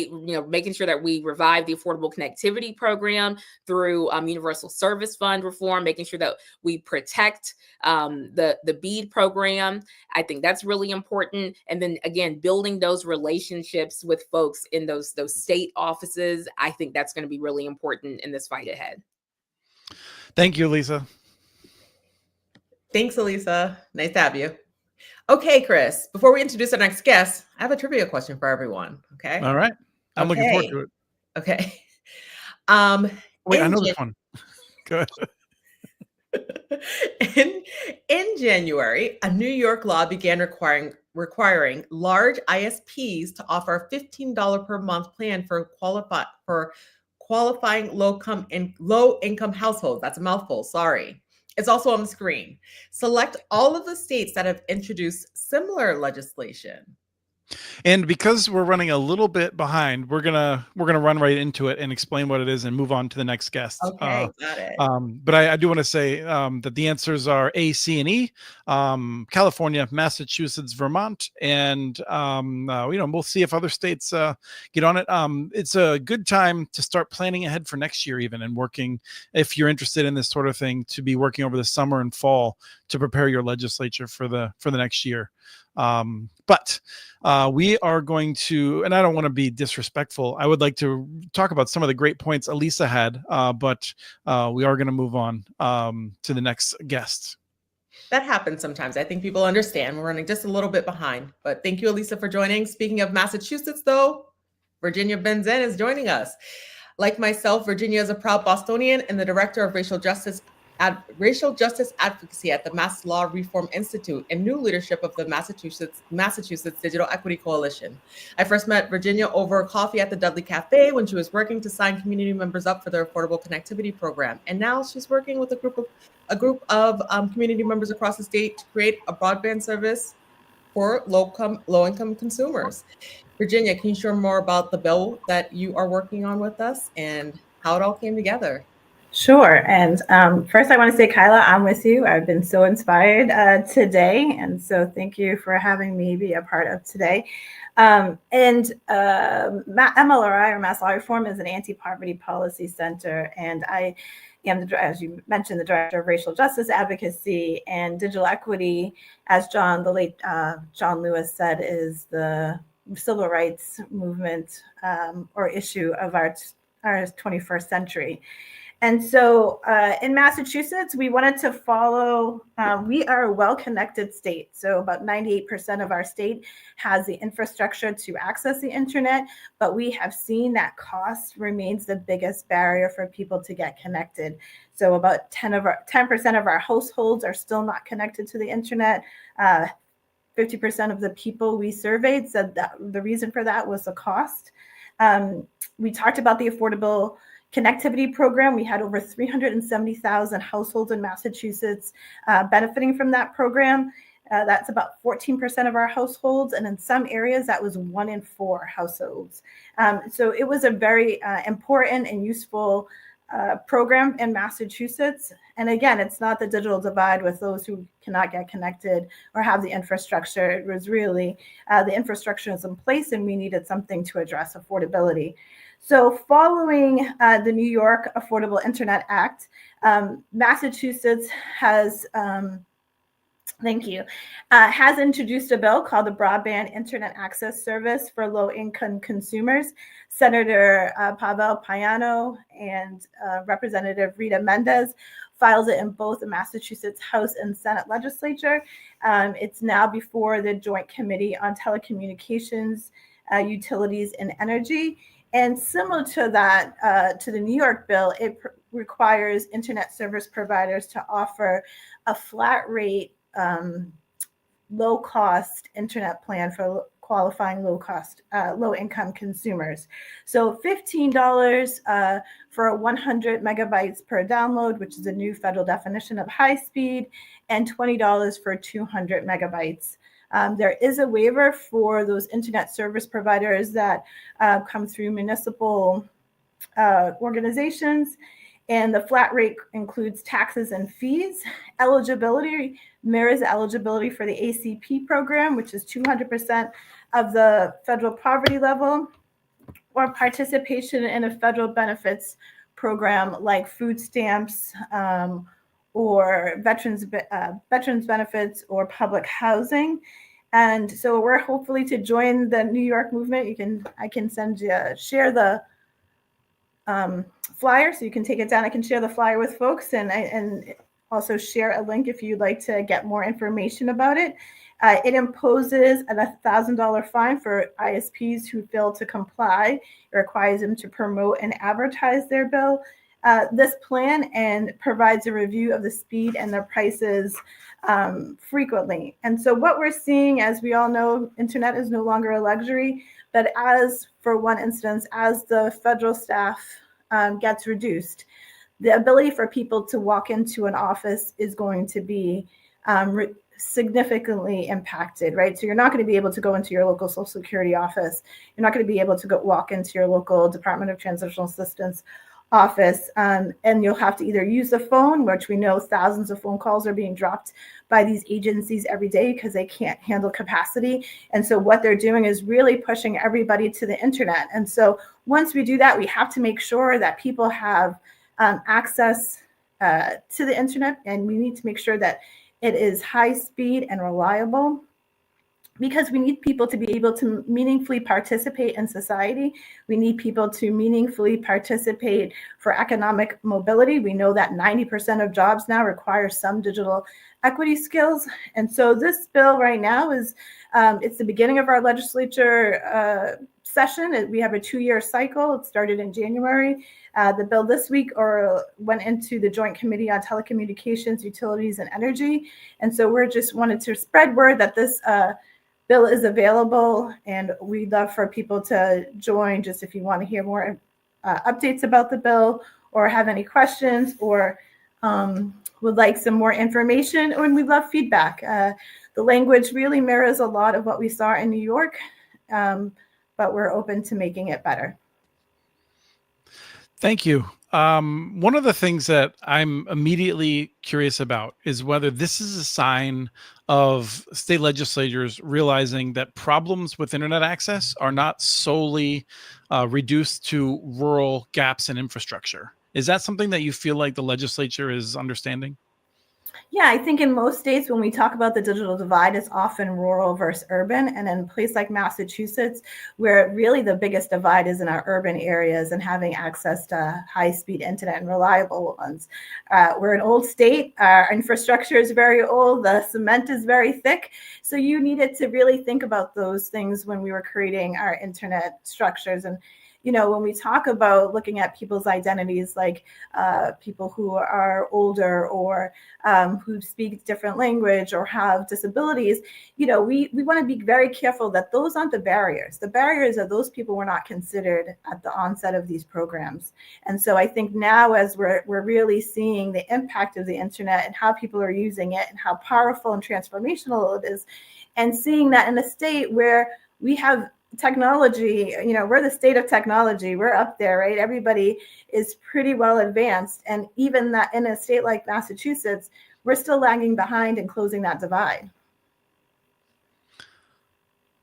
S5: making sure that we revive the Affordable Connectivity Program through Universal Service Fund reform, making sure that we protect the BEAD program. I think that's really important. And then again, building those relationships with folks in those state offices, I think that's going to be really important in this fight ahead.
S1: Thank you, Lisa.
S2: Thanks, Elisa. Nice to have you. Okay, Chris, before we introduce our next guest, I have a trivia question for everyone. Okay.
S1: All right. I'm looking forward to it.
S2: Okay.
S1: Wait, I know this one. Go
S2: ahead. In January, a New York law began requiring large ISPs to offer a $15 per month plan for qualifying low income households. That's a mouthful. Sorry. It's also on the screen. Select all of the states that have introduced similar legislation.
S1: And because we're running a little bit behind, we're gonna run right into it and explain what it is and move on to the next guest.
S2: Okay, got it.
S1: But I do want to say that the answers are A, C, and E: California, Massachusetts, Vermont, and we'll see if other states get on it. It's a good time to start planning ahead for next year, even, and working, if you're interested in this sort of thing, to be working over the summer and fall to prepare your legislature for the next year. But we are going to, and I don't want to be disrespectful, I would like to talk about some of the great points Elisa had, but we are going to move on to the next guest.
S2: That happens sometimes. I think people understand we're running just a little bit behind, but thank you, Elisa, for joining. Speaking of Massachusetts, though, Virginia Benzen is joining us. Like myself, Virginia is a proud Bostonian and the director of racial justice advocacy at the Mass Law Reform Institute and new leadership of the Massachusetts Digital Equity Coalition. I first met Virginia over coffee at the Dudley Cafe when she was working to sign community members up for their Affordable Connectivity Program. And now she's working with a group of community members across the state to create a broadband service for low-income consumers. Virginia, can you share more about the bill that you are working on with us and how it all came together?
S6: Sure. And first, I want to say, Kyla, I'm with you. I've been so inspired today. And so thank you for having me be a part of today. MLRI, or Mass Law Reform, is an anti-poverty policy center. And I am, as you mentioned, the director of racial justice advocacy and digital equity. As the late John Lewis said, is the civil rights movement or issue of our 21st century. And so in Massachusetts, we wanted to follow, we are a well-connected state. So about 98% of our state has the infrastructure to access the internet, but we have seen that cost remains the biggest barrier for people to get connected. So about 10% of our households are still not connected to the internet. 50% of the people we surveyed said that the reason for that was the cost. We talked about the Affordable Connectivity Program. We had over 370,000 households in Massachusetts benefiting from that program. That's about 14% of our households. And in some areas, that was 1 in 4 households. So it was a very important and useful program in Massachusetts. And again, it's not the digital divide with those who cannot get connected or have the infrastructure. It was really the infrastructure is in place and we needed something to address affordability. So following the New York Affordable Internet Act, Massachusetts has, has introduced a bill called the Broadband Internet Access Service for Low-Income Consumers. Senator Pavel Payano and Representative Rita Mendez filed it in both the Massachusetts House and Senate legislature. It's now before the Joint Committee on Telecommunications, Utilities, and Energy. And similar to that, to the New York bill, it requires internet service providers to offer a flat rate, low-cost internet plan for qualifying low-income consumers. So $15 for 100 megabytes per download, which is a new federal definition of high speed, and $20 for 200 megabytes. There is a waiver for those internet service providers that come through municipal organizations, and the flat rate includes taxes and fees. Eligibility mirrors eligibility for the ACP program, which is 200% of the federal poverty level, or participation in a federal benefits program like food stamps, or veterans benefits, or public housing. And so we're hopefully to join the New York movement. I can share the flyer so you can take it down. I can share the flyer with folks, and also share a link if you'd like to get more information about it. It imposes a $1,000 fine for ISPs who fail to comply. It requires them to promote and advertise their bill. This plan and provides a review of the speed and the prices frequently. And so what we're seeing, as we all know, internet is no longer a luxury, but as for one instance, as the federal staff gets reduced, the ability for people to walk into an office is going to be significantly impacted, right? So you're not going to be able to go into your local Social Security office. You're not going to be able to walk into your local Department of Transitional Assistance office, and you'll have to either use the phone, which we know thousands of phone calls are being dropped by these agencies every day because they can't handle capacity. And so what they're doing is really pushing everybody to the internet. And so once we do that, we have to make sure that people have access to the internet, and we need to make sure that it is high speed and reliable, because we need people to be able to meaningfully participate in society. We need people to meaningfully participate for economic mobility. We know that 90% of jobs now require some digital equity skills. And so this bill right now is, it's the beginning of our legislature session. We have a 2-year cycle. It started in January. The bill this week went into the Joint Committee on Telecommunications, Utilities, and Energy. And so we're just wanted to spread word that this bill is available, and we'd love for people to join, just if you want to hear more updates about the bill, or have any questions, or would like some more information, and we'd love feedback. The language really mirrors a lot of what we saw in New York, but we're open to making it better.
S1: Thank you. One of the things that I'm immediately curious about is whether this is a sign of state legislatures realizing that problems with internet access are not solely reduced to rural gaps in infrastructure. Is that something that you feel like the legislature is understanding?
S6: Yeah, I think in most states, when we talk about the digital divide, it's often rural versus urban. And in a place like Massachusetts, where really the biggest divide is in our urban areas and having access to high-speed internet and reliable ones. We're an old state. Our infrastructure is very old. The cement is very thick. So you needed to really think about those things when we were creating our internet structures. And when we talk about looking at people's identities, like people who are older, or who speak different language or have disabilities, we want to be very careful that those aren't the barriers. The barriers are those people were not considered at the onset of these programs. And so I think now, as we're really seeing the impact of the internet and how people are using it and how powerful and transformational it is, and seeing that in a state where we have technology, we're the state of technology. We're up there, right? Everybody is pretty well advanced. And even that in a state like Massachusetts, we're still lagging behind and closing that divide.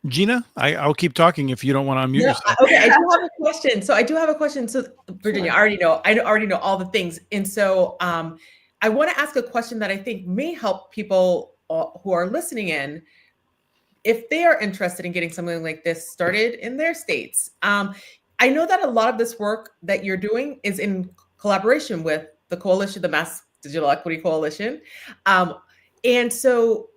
S1: Gina, I'll keep talking if you don't want to unmute
S2: No,
S1: yourself.
S2: okay, I do have a question. So I do have a question. So Virginia,
S6: Sure.
S2: I already know all the things. And so I want to ask a question that I think may help people who are listening in if they are interested in getting something like this started in their states. I know that a lot of this work that you're doing is in collaboration with the coalition, the Mass Digital Equity Coalition. And so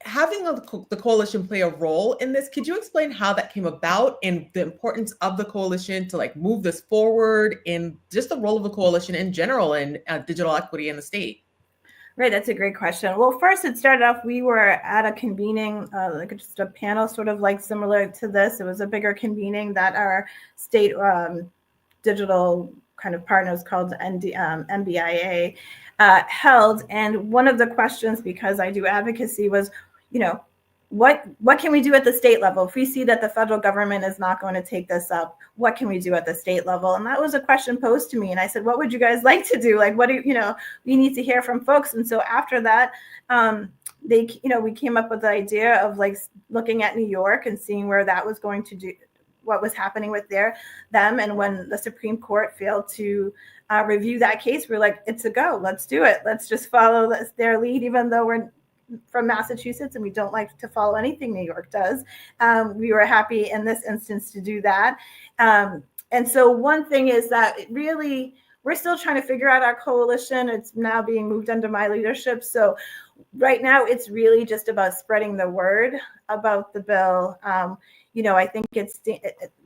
S2: having the coalition play a role in this, could you explain how that came about and the importance of the coalition to like move this forward and just the role of the coalition in general in digital equity in the state?
S6: Right, that's a great question. Well, first it started off, we were at a convening, like just a panel sort of like similar to this. It was a bigger convening that our state digital kind of partners called MBIA held. And one of the questions, because I do advocacy, was, you know, what can we do at the state level? If we see that the federal government is not going to take this up, what can we do at the state level? And that was a question posed to me. And I said, what would you guys like to do? Like, what do you know, we need to hear from folks. And so after that, we came up with the idea of like looking at New York and seeing where that was going to do, what was happening with them. And when the Supreme Court failed to review that case, we're like, it's a go, let's do it. Let's just follow their lead, even though we're from Massachusetts and we don't like to follow anything New York does. We were happy in this instance to do that. And so one thing is that it really, we're still trying to figure out our coalition. It's now being moved under my leadership. So right now it's really just about spreading the word about the bill. I think it's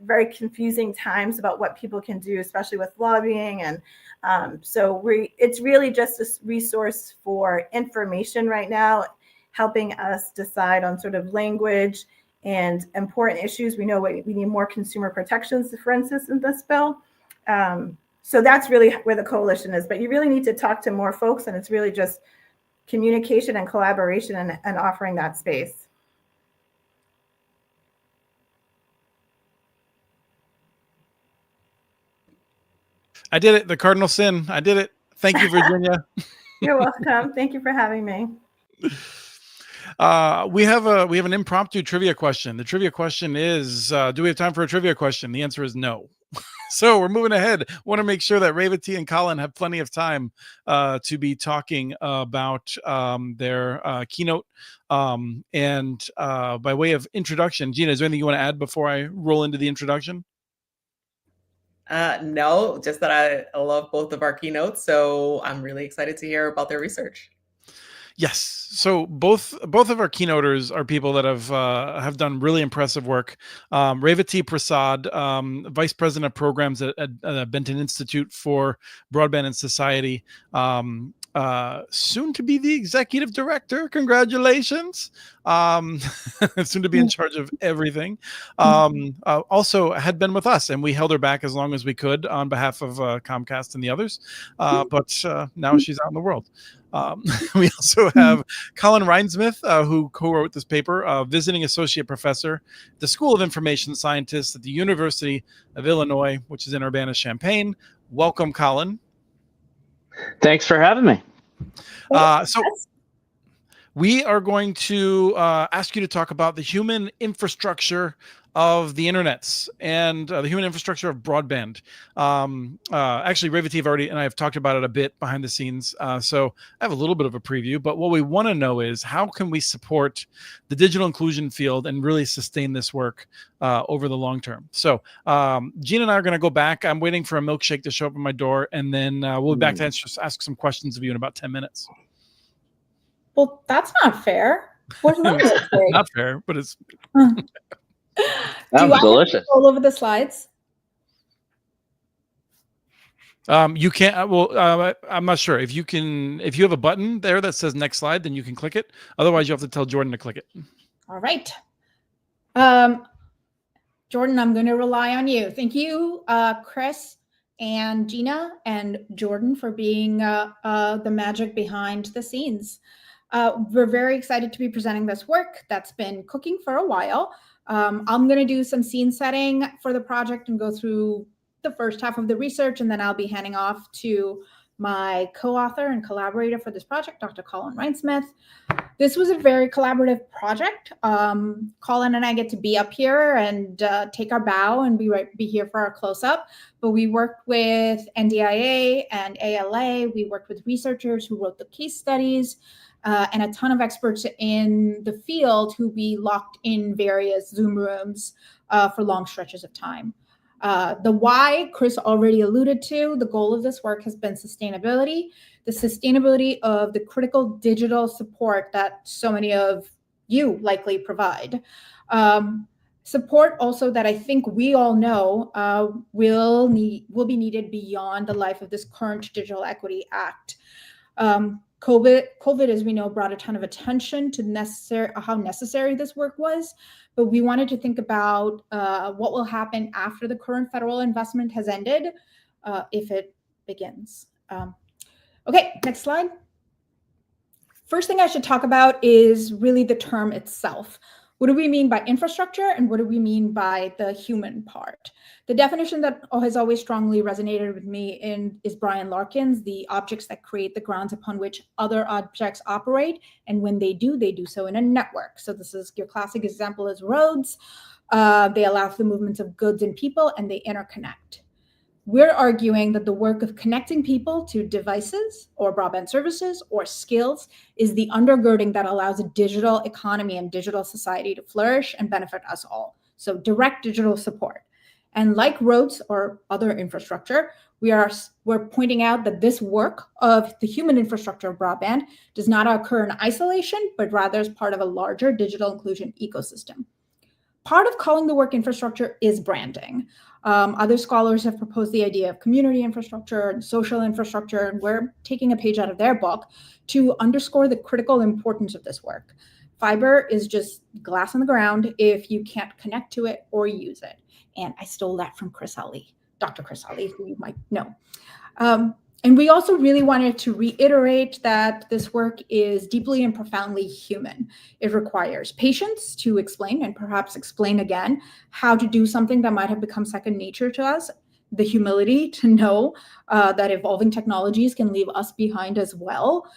S6: very confusing times about what people can do, especially with lobbying. And it's really just a resource for information right now, helping us decide on sort of language and important issues. We know we need more consumer protections, for instance, in this bill. So that's really where the coalition is. But you really need to talk to more folks, and it's really just communication and collaboration and offering that space.
S1: I did it. The cardinal sin. I did it. Thank you, Virginia.
S6: You're welcome. Thank you for having me.
S1: We have an impromptu trivia question. The trivia question is, do we have time for a trivia question? The answer is no. So we're moving ahead. Want to make sure that Revati and Colin have plenty of time to be talking about their keynote. And by way of introduction, Gina, is there anything you want to add before I roll into the introduction?
S2: No, just that I love both of our keynotes. So I'm really excited to hear about their research.
S1: Yes. So both of our keynoters are people that have done really impressive work. Revati Prasad, Vice President of Programs at Benton Institute for Broadband and Society, soon to be the Executive Director. Congratulations. Soon to be in charge of everything. Also had been with us, and we held her back as long as we could on behalf of Comcast and the others. But now she's out in the world. We also have Colin Rinesmith, who co-wrote this paper, visiting associate professor at the School of Information Scientists at the University of Illinois, which is in Urbana-Champaign. Welcome, Colin.
S7: Thanks for having me.
S1: So we are going to ask you to talk about the human infrastructure of the internets and the human infrastructure of broadband. Actually, Revati and I have talked about it a bit behind the scenes, so I have a little bit of a preview. But what we want to know is, how can we support the digital inclusion field and really sustain this work over the long term? So Gina and I are going to go back. I'm waiting for a milkshake to show up at my door, and then we'll be back to ask some questions of you in about 10 minutes.
S8: Well, that's not fair. What's not fair?
S1: Not fair, but it's...
S7: That was delicious.
S8: All over the slides.
S1: You can't. Well, I'm not sure if you can. If you have a button there that says next slide, then you can click it. Otherwise, you have to tell Jordan to click it.
S8: All right. Jordan, I'm going to rely on you. Thank you, Chris and Gina and Jordan, for being the magic behind the scenes. We're very excited to be presenting this work that's been cooking for a while. I'm going to do some scene setting for the project and go through the first half of the research, and then I'll be handing off to my co-author and collaborator for this project, Dr. Colin Rhinesmith. This was a very collaborative project. Colin and I get to be up here and take our bow and be here for our close-up. But we worked with NDIA and ALA. We worked with researchers who wrote the case studies and a ton of experts in the field who we locked in various Zoom rooms for long stretches of time. The why Chris already alluded to. The goal of this work has been sustainability, the sustainability of the critical digital support that so many of you likely provide. Support also that I think we all know will be needed beyond the life of this current Digital Equity Act. COVID, as we know, brought a ton of attention to how necessary this work was, but we wanted to think about what will happen after the current federal investment has ended, if it begins. Okay, next slide. First thing I should talk about is really the term itself. What do we mean by infrastructure, and what do we mean by the human part? The definition that has always strongly resonated with me is Brian Larkin's, the objects that create the grounds upon which other objects operate, and when they do so in a network. So this is your classic example is roads. They allow for the movements of goods and people, and they interconnect. We're arguing that the work of connecting people to devices or broadband services or skills is the undergirding that allows a digital economy and digital society to flourish and benefit us all. So direct digital support. And like roads or other infrastructure, we're pointing out that this work of the human infrastructure of broadband does not occur in isolation, but rather as part of a larger digital inclusion ecosystem. Part of calling the work infrastructure is branding. Other scholars have proposed the idea of community infrastructure and social infrastructure, and we're taking a page out of their book to underscore the critical importance of this work. Fiber is just glass on the ground if you can't connect to it or use it. And I stole that from Chris Ali, Dr. Chris Ali, who you might know. And we also really wanted to reiterate that this work is deeply and profoundly human. It requires patience to explain and perhaps explain again how to do something that might have become second nature to us, the humility to know that evolving technologies can leave us behind as well.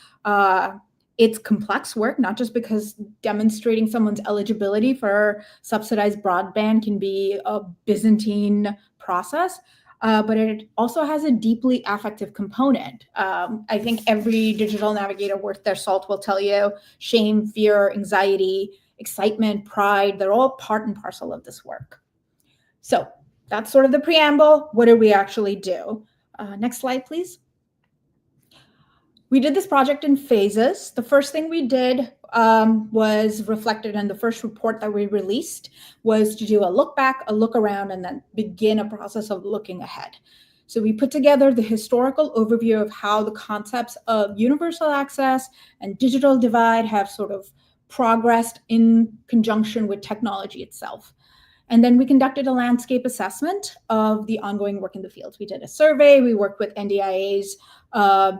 S8: It's complex work, not just because demonstrating someone's eligibility for subsidized broadband can be a Byzantine process, but it also has a deeply affective component. I think every digital navigator worth their salt will tell you shame, fear, anxiety, excitement, pride, they're all part and parcel of this work. So that's sort of the preamble. What do we actually do? Next slide, please. We did this project in phases. The first thing we did was reflected in the first report that we released was to do a look back, a look around, and then begin a process of looking ahead. So we put together the historical overview of how the concepts of universal access and digital divide have sort of progressed in conjunction with technology itself. And then we conducted a landscape assessment of the ongoing work in the field. We did a survey, we worked with NDIA's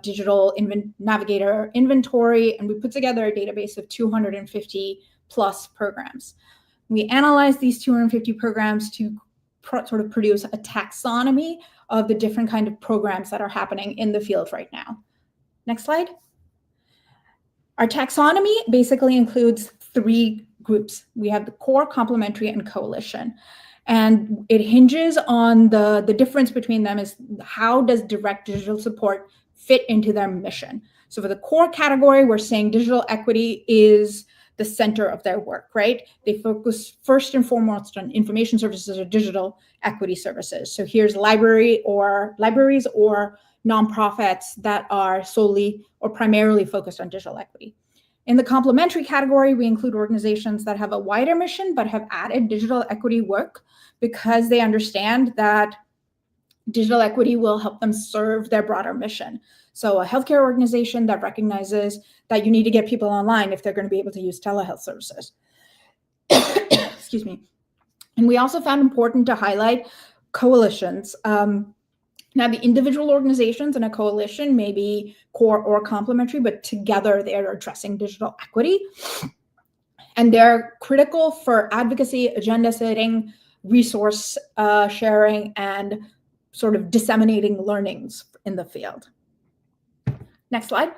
S8: digital navigator inventory, and we put together a database of 250 plus programs. We analyzed these 250 programs to sort of produce a taxonomy of the different kind of programs that are happening in the field right now. Next slide. Our taxonomy basically includes three groups. We have the core, complementary, and coalition. And it hinges on the difference between them is how does direct digital support fit into their mission. So for the core category, we're saying digital equity is the center of their work, right? They focus first and foremost on information services or digital equity services. So here's libraries or nonprofits that are solely or primarily focused on digital equity. In the complementary category, we include organizations that have a wider mission but have added digital equity work because they understand that digital equity will help them serve their broader mission. So a healthcare organization that recognizes that you need to get people online if they're going to be able to use telehealth services. Excuse me. And we also found important to highlight coalitions. Now, the individual organizations in a coalition may be core or complementary, but together they are addressing digital equity. And they're critical for advocacy, agenda setting, resource sharing, and sort of disseminating learnings in the field. Next slide.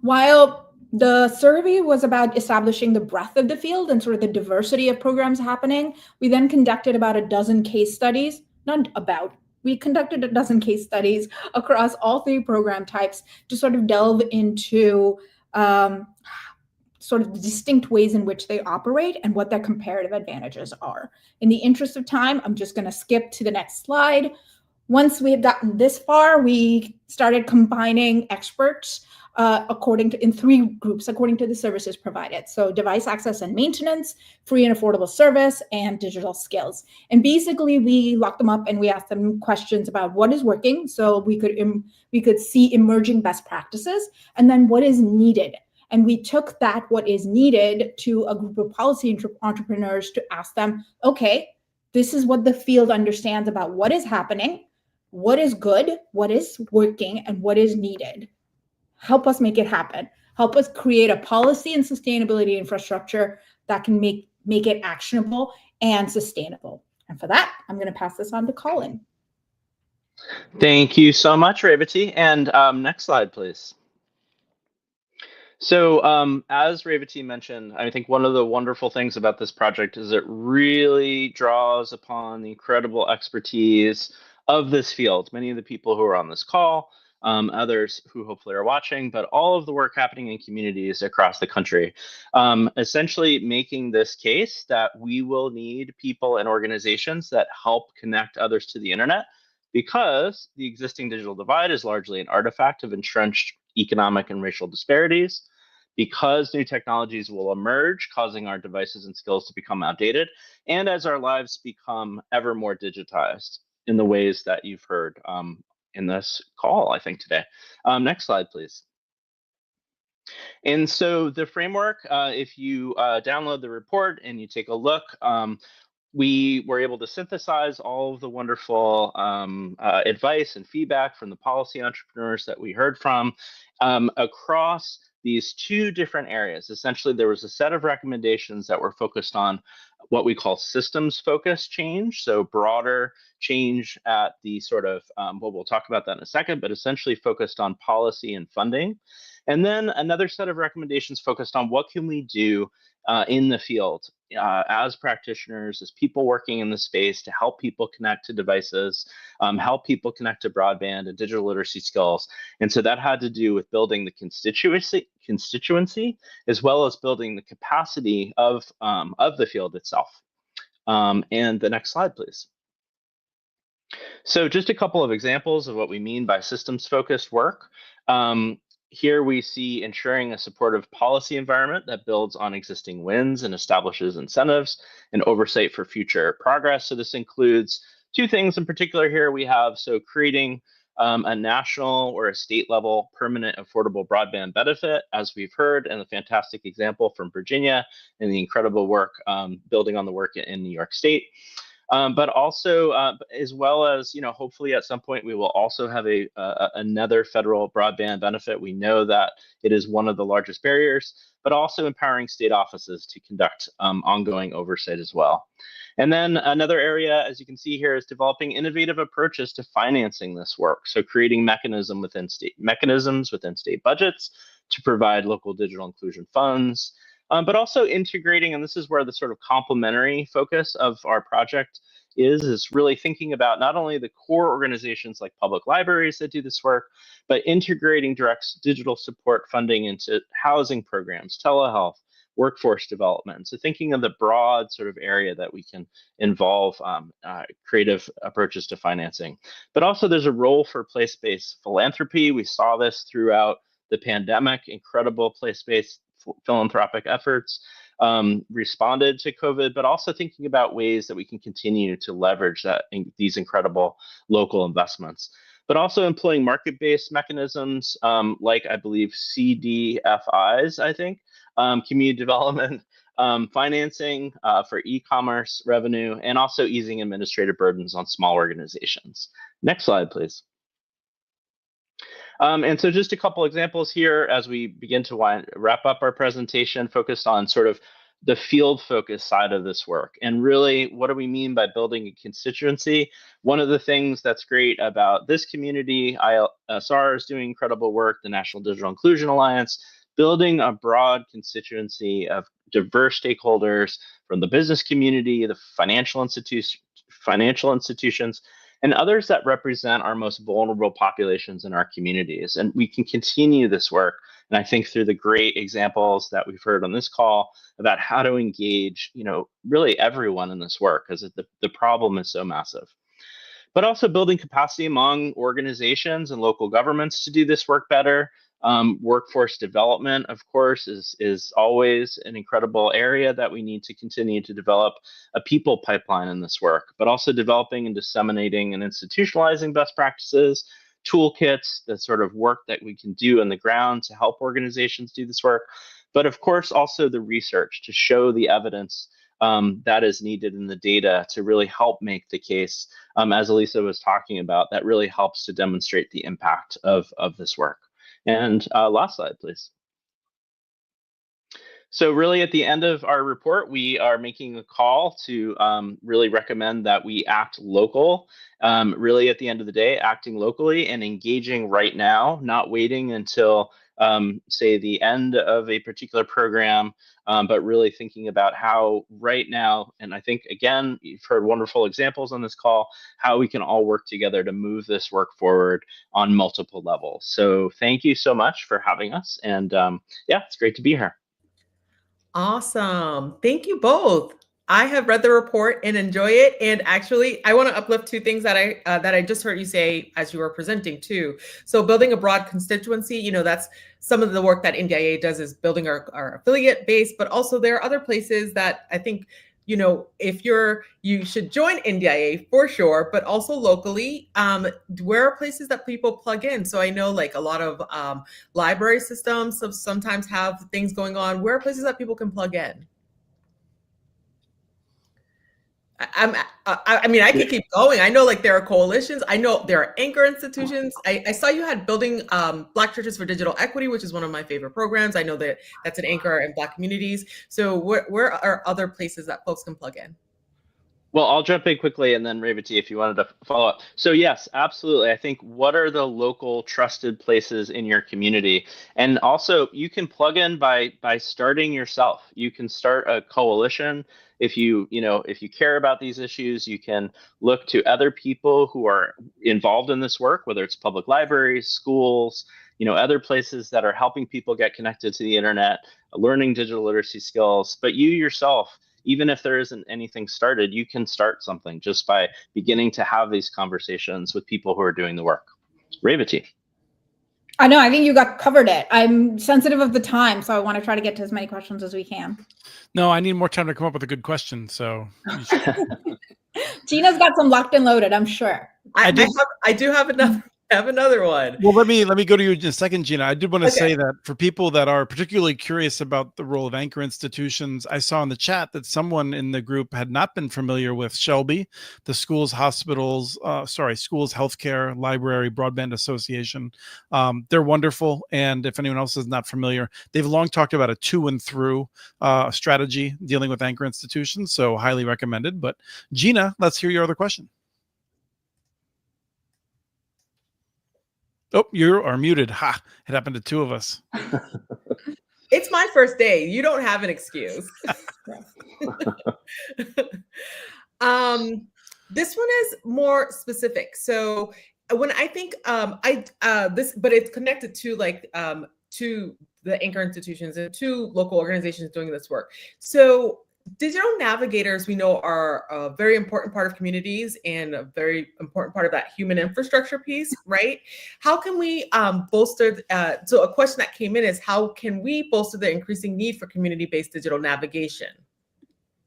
S8: While the survey was about establishing the breadth of the field and sort of the diversity of programs happening, we then conducted about a dozen case studies, we conducted a dozen case studies across all 3 program types to sort of delve into sort of the distinct ways in which they operate and what their comparative advantages are. In the interest of time, I'm just going to skip to the next slide. Once we had gotten this far, we started combining experts in 3 groups according to the services provided. So device access and maintenance, free and affordable service, and digital skills. And basically we locked them up and we asked them questions about what is working, so we could see emerging best practices, and then what is needed. And we took that, what is needed, to a group of policy entrepreneurs to ask them, okay, this is what the field understands about what is happening, what is good, what is working, and what is needed. Help us make it happen. Help us create a policy and sustainability infrastructure that can make it actionable and sustainable. And for that, I'm going to pass this on to Colin.
S7: Thank you so much, Revati. And next slide, please. So as Revati mentioned, I think one of the wonderful things about this project is it really draws upon the incredible expertise of this field. Many of the people who are on this call, others who hopefully are watching, but all of the work happening in communities across the country, essentially making this case that we will need people and organizations that help connect others to the internet, because the existing digital divide is largely an artifact of entrenched economic and racial disparities, because new technologies will emerge, causing our devices and skills to become outdated, and as our lives become ever more digitized in the ways that you've heard in this call, I think, today. Next slide, please. And so the framework, if you download the report and you take a look, we were able to synthesize all of the wonderful advice and feedback from the policy entrepreneurs that we heard from across these 2 different areas. Essentially, there was a set of recommendations that were focused on what we call systems-focused change, so broader change at the sort of, well, we'll talk about that in a second, but essentially focused on policy and funding. And then another set of recommendations focused on what can we do in the field as practitioners, as people working in the space, to help people connect to devices, help people connect to broadband and digital literacy skills. And so that had to do with building the constituency as well as building the capacity of the field itself. And the next slide, please. So just a couple of examples of what we mean by systems-focused work. Here we see ensuring a supportive policy environment that builds on existing wins and establishes incentives and oversight for future progress. So this includes 2 things in particular here. We have, so creating a national or a state level permanent affordable broadband benefit, as we've heard, and a fantastic example from Virginia and the incredible work building on the work in New York State. But also, as well as, hopefully at some point we will also have another federal broadband benefit. We know that it is one of the largest barriers, but also empowering state offices to conduct ongoing oversight as well. And then another area, as you can see here, is developing innovative approaches to financing this work. So creating mechanisms within state budgets to provide local digital inclusion funds, but also integrating, and this is where the sort of complementary focus of our project is really thinking about not only the core organizations like public libraries that do this work, but integrating direct digital support funding into housing programs, telehealth, workforce development. So thinking of the broad sort of area that we can involve creative approaches to financing. But also there's a role for place-based philanthropy. We saw this throughout the pandemic, incredible place-based philanthropic efforts responded to COVID, but also thinking about ways that we can continue to leverage these incredible local investments. But also employing market-based mechanisms like, I believe, CDFIs, I think, community development, financing for e-commerce revenue, and also easing administrative burdens on small organizations. Next slide, please. And so just a couple examples here as we begin to wrap up our presentation, focused on sort of the field focus side of this work. And really, what do we mean by building a constituency? One of the things that's great about this community, ISR is doing incredible work, the National Digital Inclusion Alliance, building a broad constituency of diverse stakeholders from the business community, the financial institutions, and others that represent our most vulnerable populations in our communities. And we can continue this work. And I think through the great examples that we've heard on this call about how to engage, really everyone in this work, because the problem is so massive. But also building capacity among organizations and local governments to do this work better. Workforce development, of course, is always an incredible area that we need to continue to develop a people pipeline in this work, but also developing and disseminating and institutionalizing best practices, toolkits, the sort of work that we can do on the ground to help organizations do this work, but of course also the research to show the evidence that is needed in the data to really help make the case, as Elisa was talking about, that really helps to demonstrate the impact of this work. And last slide, please. So really at the end of our report, we are making a call to really recommend that we act local. Really at the end of the day, acting locally and engaging right now, not waiting until say the end of a particular program, but really thinking about how right now, and I think again, you've heard wonderful examples on this call, how we can all work together to move this work forward on multiple levels. So thank you so much for having us. And yeah, it's great to be here.
S2: Awesome. Thank you both. I have read the report and enjoy it. And actually, I want to uplift two things that I just heard you say as you were presenting too. So building a broad constituency, that's some of the work that NDIA does, is building our affiliate base, but also there are other places that I think, if you should join NDIA for sure, but also locally, where are places that people plug in? So I know like a lot of library systems sometimes have things going on. Where are places that people can plug in? I mean, I could keep going. I know like there are coalitions. I know there are anchor institutions. I saw you had building Black Churches for Digital Equity, which is one of my favorite programs. I know that that's an anchor in Black communities. So where are other places that folks can plug in?
S7: Well, I'll jump in quickly, and then Revati, if you wanted to follow up. So yes, absolutely. I think what are the local trusted places in your community? And also you can plug in by starting yourself. You can start a coalition. If you care about these issues, you can look to other people who are involved in this work, whether it's public libraries, schools, other places that are helping people get connected to the internet, learning digital literacy skills. But you yourself, even if there isn't anything started, you can start something just by beginning to have these conversations with people who are doing the work. Revati.
S8: I know, I think you covered it. I'm sensitive of the time, so I want to try to get to as many questions as we can.
S1: No, I need more time to come up with a good question. So
S8: Gina's got some locked and loaded, I'm sure.
S2: I do have another one.
S1: Well, let me go to you in a second, Gina. I did want to say that for people that are particularly curious about the role of anchor institutions, I saw in the chat that someone in the group had not been familiar with Shelby, the schools, hospitals, schools, healthcare, library, broadband association. They're wonderful. And if anyone else is not familiar, they've long talked about a to and through strategy dealing with anchor institutions. So highly recommended. But Gina, let's hear your other question. Oh, you are muted. Ha! It happened to two of us.
S2: It's my first day. You don't have an excuse. This one is more specific. So when I think but it's connected to to the anchor institutions and to local organizations doing this work. So digital navigators, we know, are a very important part of communities and a very important part of that human infrastructure piece, right? How can we bolster, so a question that came in is, how can we bolster the increasing need for community-based digital navigation?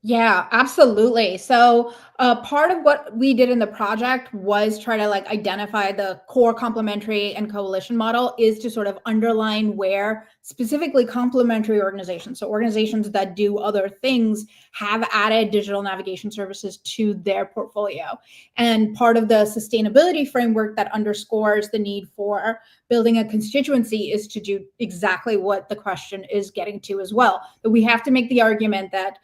S8: Yeah, absolutely. So, part of what we did in the project was try to like identify the core complementary and coalition model is to sort of underline where specifically complementary organizations, so organizations that do other things, have added digital navigation services to their portfolio. And part of the sustainability framework that underscores the need for building a constituency is to do exactly what the question is getting to as well. That we have to make the argument that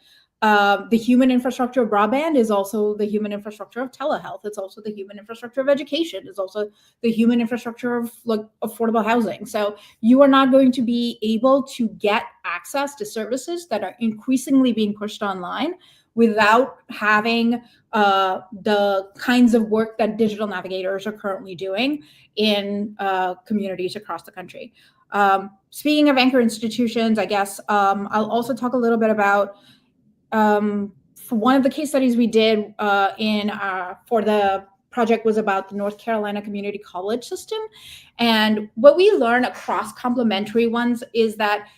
S8: the human infrastructure of broadband is also the human infrastructure of telehealth. It's also the human infrastructure of education. It's also the human infrastructure of like affordable housing. So you are not going to be able to get access to services that are increasingly being pushed online without having the kinds of work that digital navigators are currently doing in communities across the country. Speaking of anchor institutions, I guess I'll also talk a little bit about for one of the case studies we did for the project was about the North Carolina community college system. And what we learned across complementary ones is that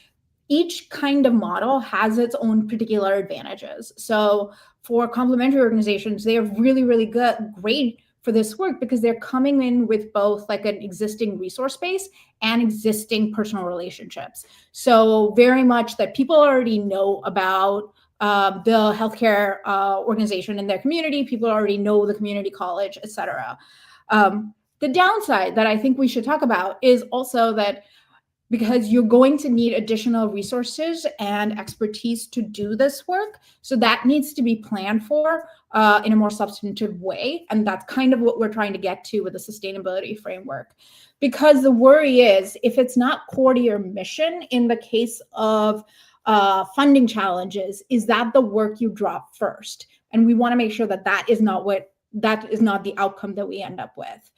S8: each kind of model has its own particular advantages. So for complementary organizations, they are really, really great for this work because they're coming in with both like an existing resource base and existing personal relationships. So very much that people already know about the healthcare organization in their community. People already know the community college, et cetera. The downside that I think we should talk about is also that because you're going to need additional resources and expertise to do this work. So that needs to be planned for in a more substantive way. And that's kind of what we're trying to get to with the sustainability framework. Because the worry is if it's not core to your mission in the case of funding challenges, is that the work you drop first? And we want to make sure that that is not the outcome that we end up with.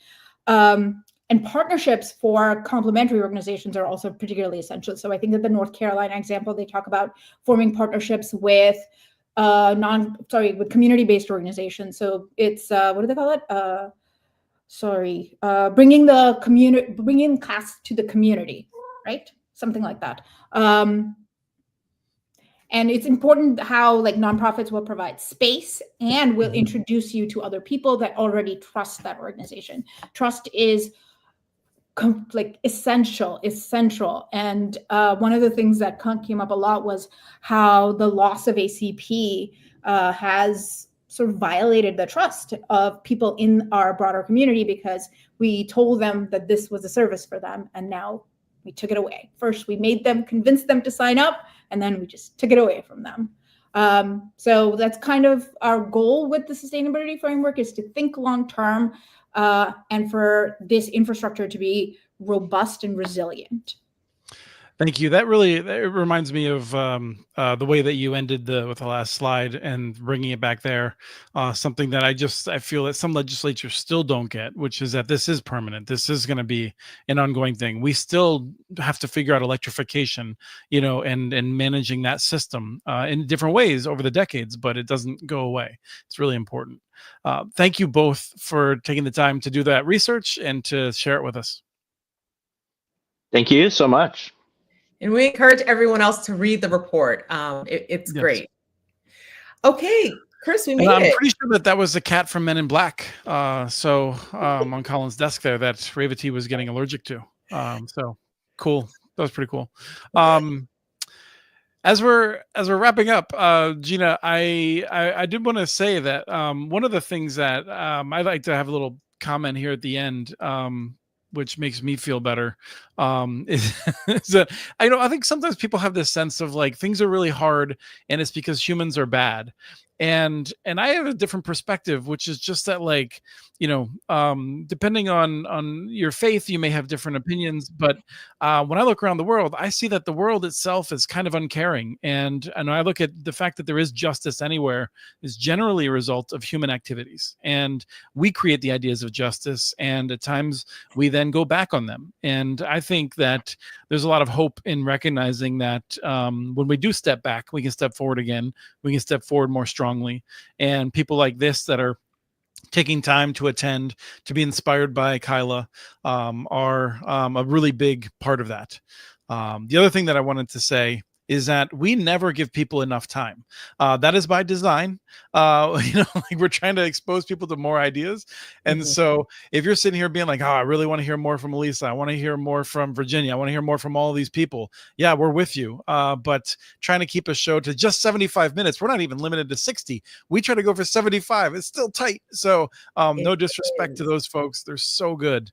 S8: And partnerships for complementary organizations are also particularly essential. So I think that the North Carolina example, they talk about forming partnerships with community-based organizations. So it's what do they call it? Bringing class to the community, right? Something like that. And it's important how like nonprofits will provide space and will introduce you to other people that already trust that organization. Trust is like essential. And one of the things that came up a lot was how the loss of ACP has sort of violated the trust of people in our broader community because we told them that this was a service for them and now we took it away. First, we convinced them to sign up, and then we just took it away from them. So that's kind of our goal with the sustainability framework is to think long-term and for this infrastructure to be robust and resilient.
S1: Thank you. That reminds me of the way that you ended with the last slide and bringing it back there. Something that I feel that some legislatures still don't get, which is that this is permanent. This is going to be an ongoing thing. We still have to figure out electrification, and managing that system in different ways over the decades, but it doesn't go away. It's really important. Thank you both for taking the time to do that research and to share it with us.
S7: Thank you so much.
S2: And we encourage everyone else to read the report. It's great. Okay, Chris, we made it.
S1: I'm pretty sure that was the cat from Men in Black. On Colin's desk there that Revati was getting allergic to. So cool. That was pretty cool. As we're wrapping up, Gina, I did want to say that one of the things that I'd like to have a little comment here at the end. Which makes me feel better, is that I think sometimes people have this sense of like things are really hard and it's because humans are bad. And I have a different perspective, which is just that like, depending on your faith, you may have different opinions. But when I look around the world, I see that the world itself is kind of uncaring. And I look at the fact that there is justice anywhere is generally a result of human activities. And we create the ideas of justice. And at times we then go back on them. And I think that there's a lot of hope in recognizing that when we do step back, we can step forward again. We can step forward more strongly. And people like this that are taking time to attend, to be inspired by Kyla, are a really big part of that. The other thing that I wanted to say is that we never give people enough time. That is by design. Like we're trying to expose people to more ideas. And so if you're sitting here being like, oh, I really want to hear more from Elisa, I want to hear more from Virginia, I want to hear more from all these people. Yeah, we're with you. But trying to keep a show to just 75 minutes, we're not even limited to 60. We try to go for 75. It's still tight. So no disrespect to those folks. They're so good.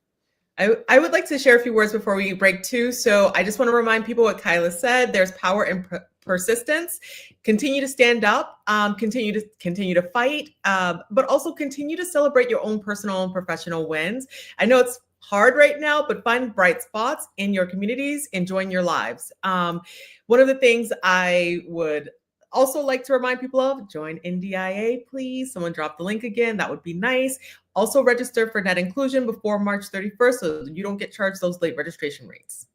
S2: I would like to share a few words before we break too. So I just want to remind people what Kyla said. There's power in persistence. Continue to stand up, continue to fight, but also continue to celebrate your own personal and professional wins. I know it's hard right now, but find bright spots in your communities, enjoying your lives. One of the things I would also like to remind people of, join NDIA, please. Someone drop the link again. That would be nice. Also register for net inclusion before March 31st so you don't get charged those late registration rates.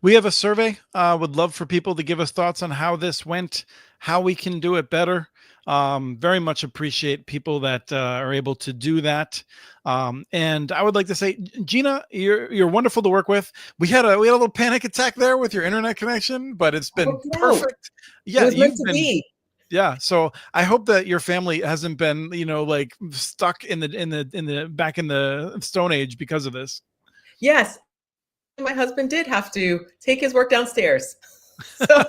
S1: We have a survey. Would love for people to give us thoughts on how this went, how we can do it better. Very much appreciate people that are able to do that. And I would like to say, Gina, you're wonderful to work with. We had a little panic attack there with your internet connection, but it's been perfect. Yeah,
S2: it was meant to be.
S1: Yeah, so I hope that your family hasn't been, like stuck in the back in the Stone Age because of this.
S2: Yes, my husband did have to take his work downstairs. So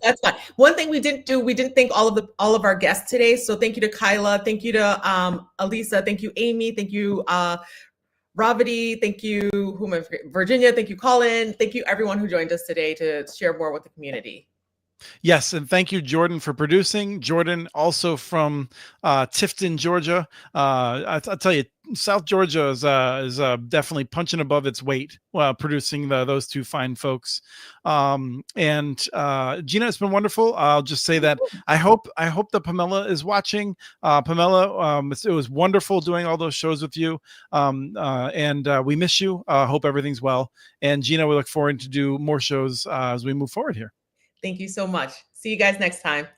S2: that's fine. One thing we didn't do, we didn't thank all of our guests today. So thank you to Kyla, thank you to Elisa, thank you Amy, thank you Ravity, thank you Virginia, thank you Colin, thank you everyone who joined us today to share more with the community.
S1: Yes, and thank you, Jordan, for producing. Jordan, also from Tifton, Georgia. I'll tell you, South Georgia is definitely punching above its weight producing those two fine folks. And Gina, it's been wonderful. I'll just say that I hope that Pamela is watching. Pamela, it was wonderful doing all those shows with you. And we miss you. Hope everything's well. And Gina, we look forward to do more shows as we move forward here.
S2: Thank you so much. See you guys next time.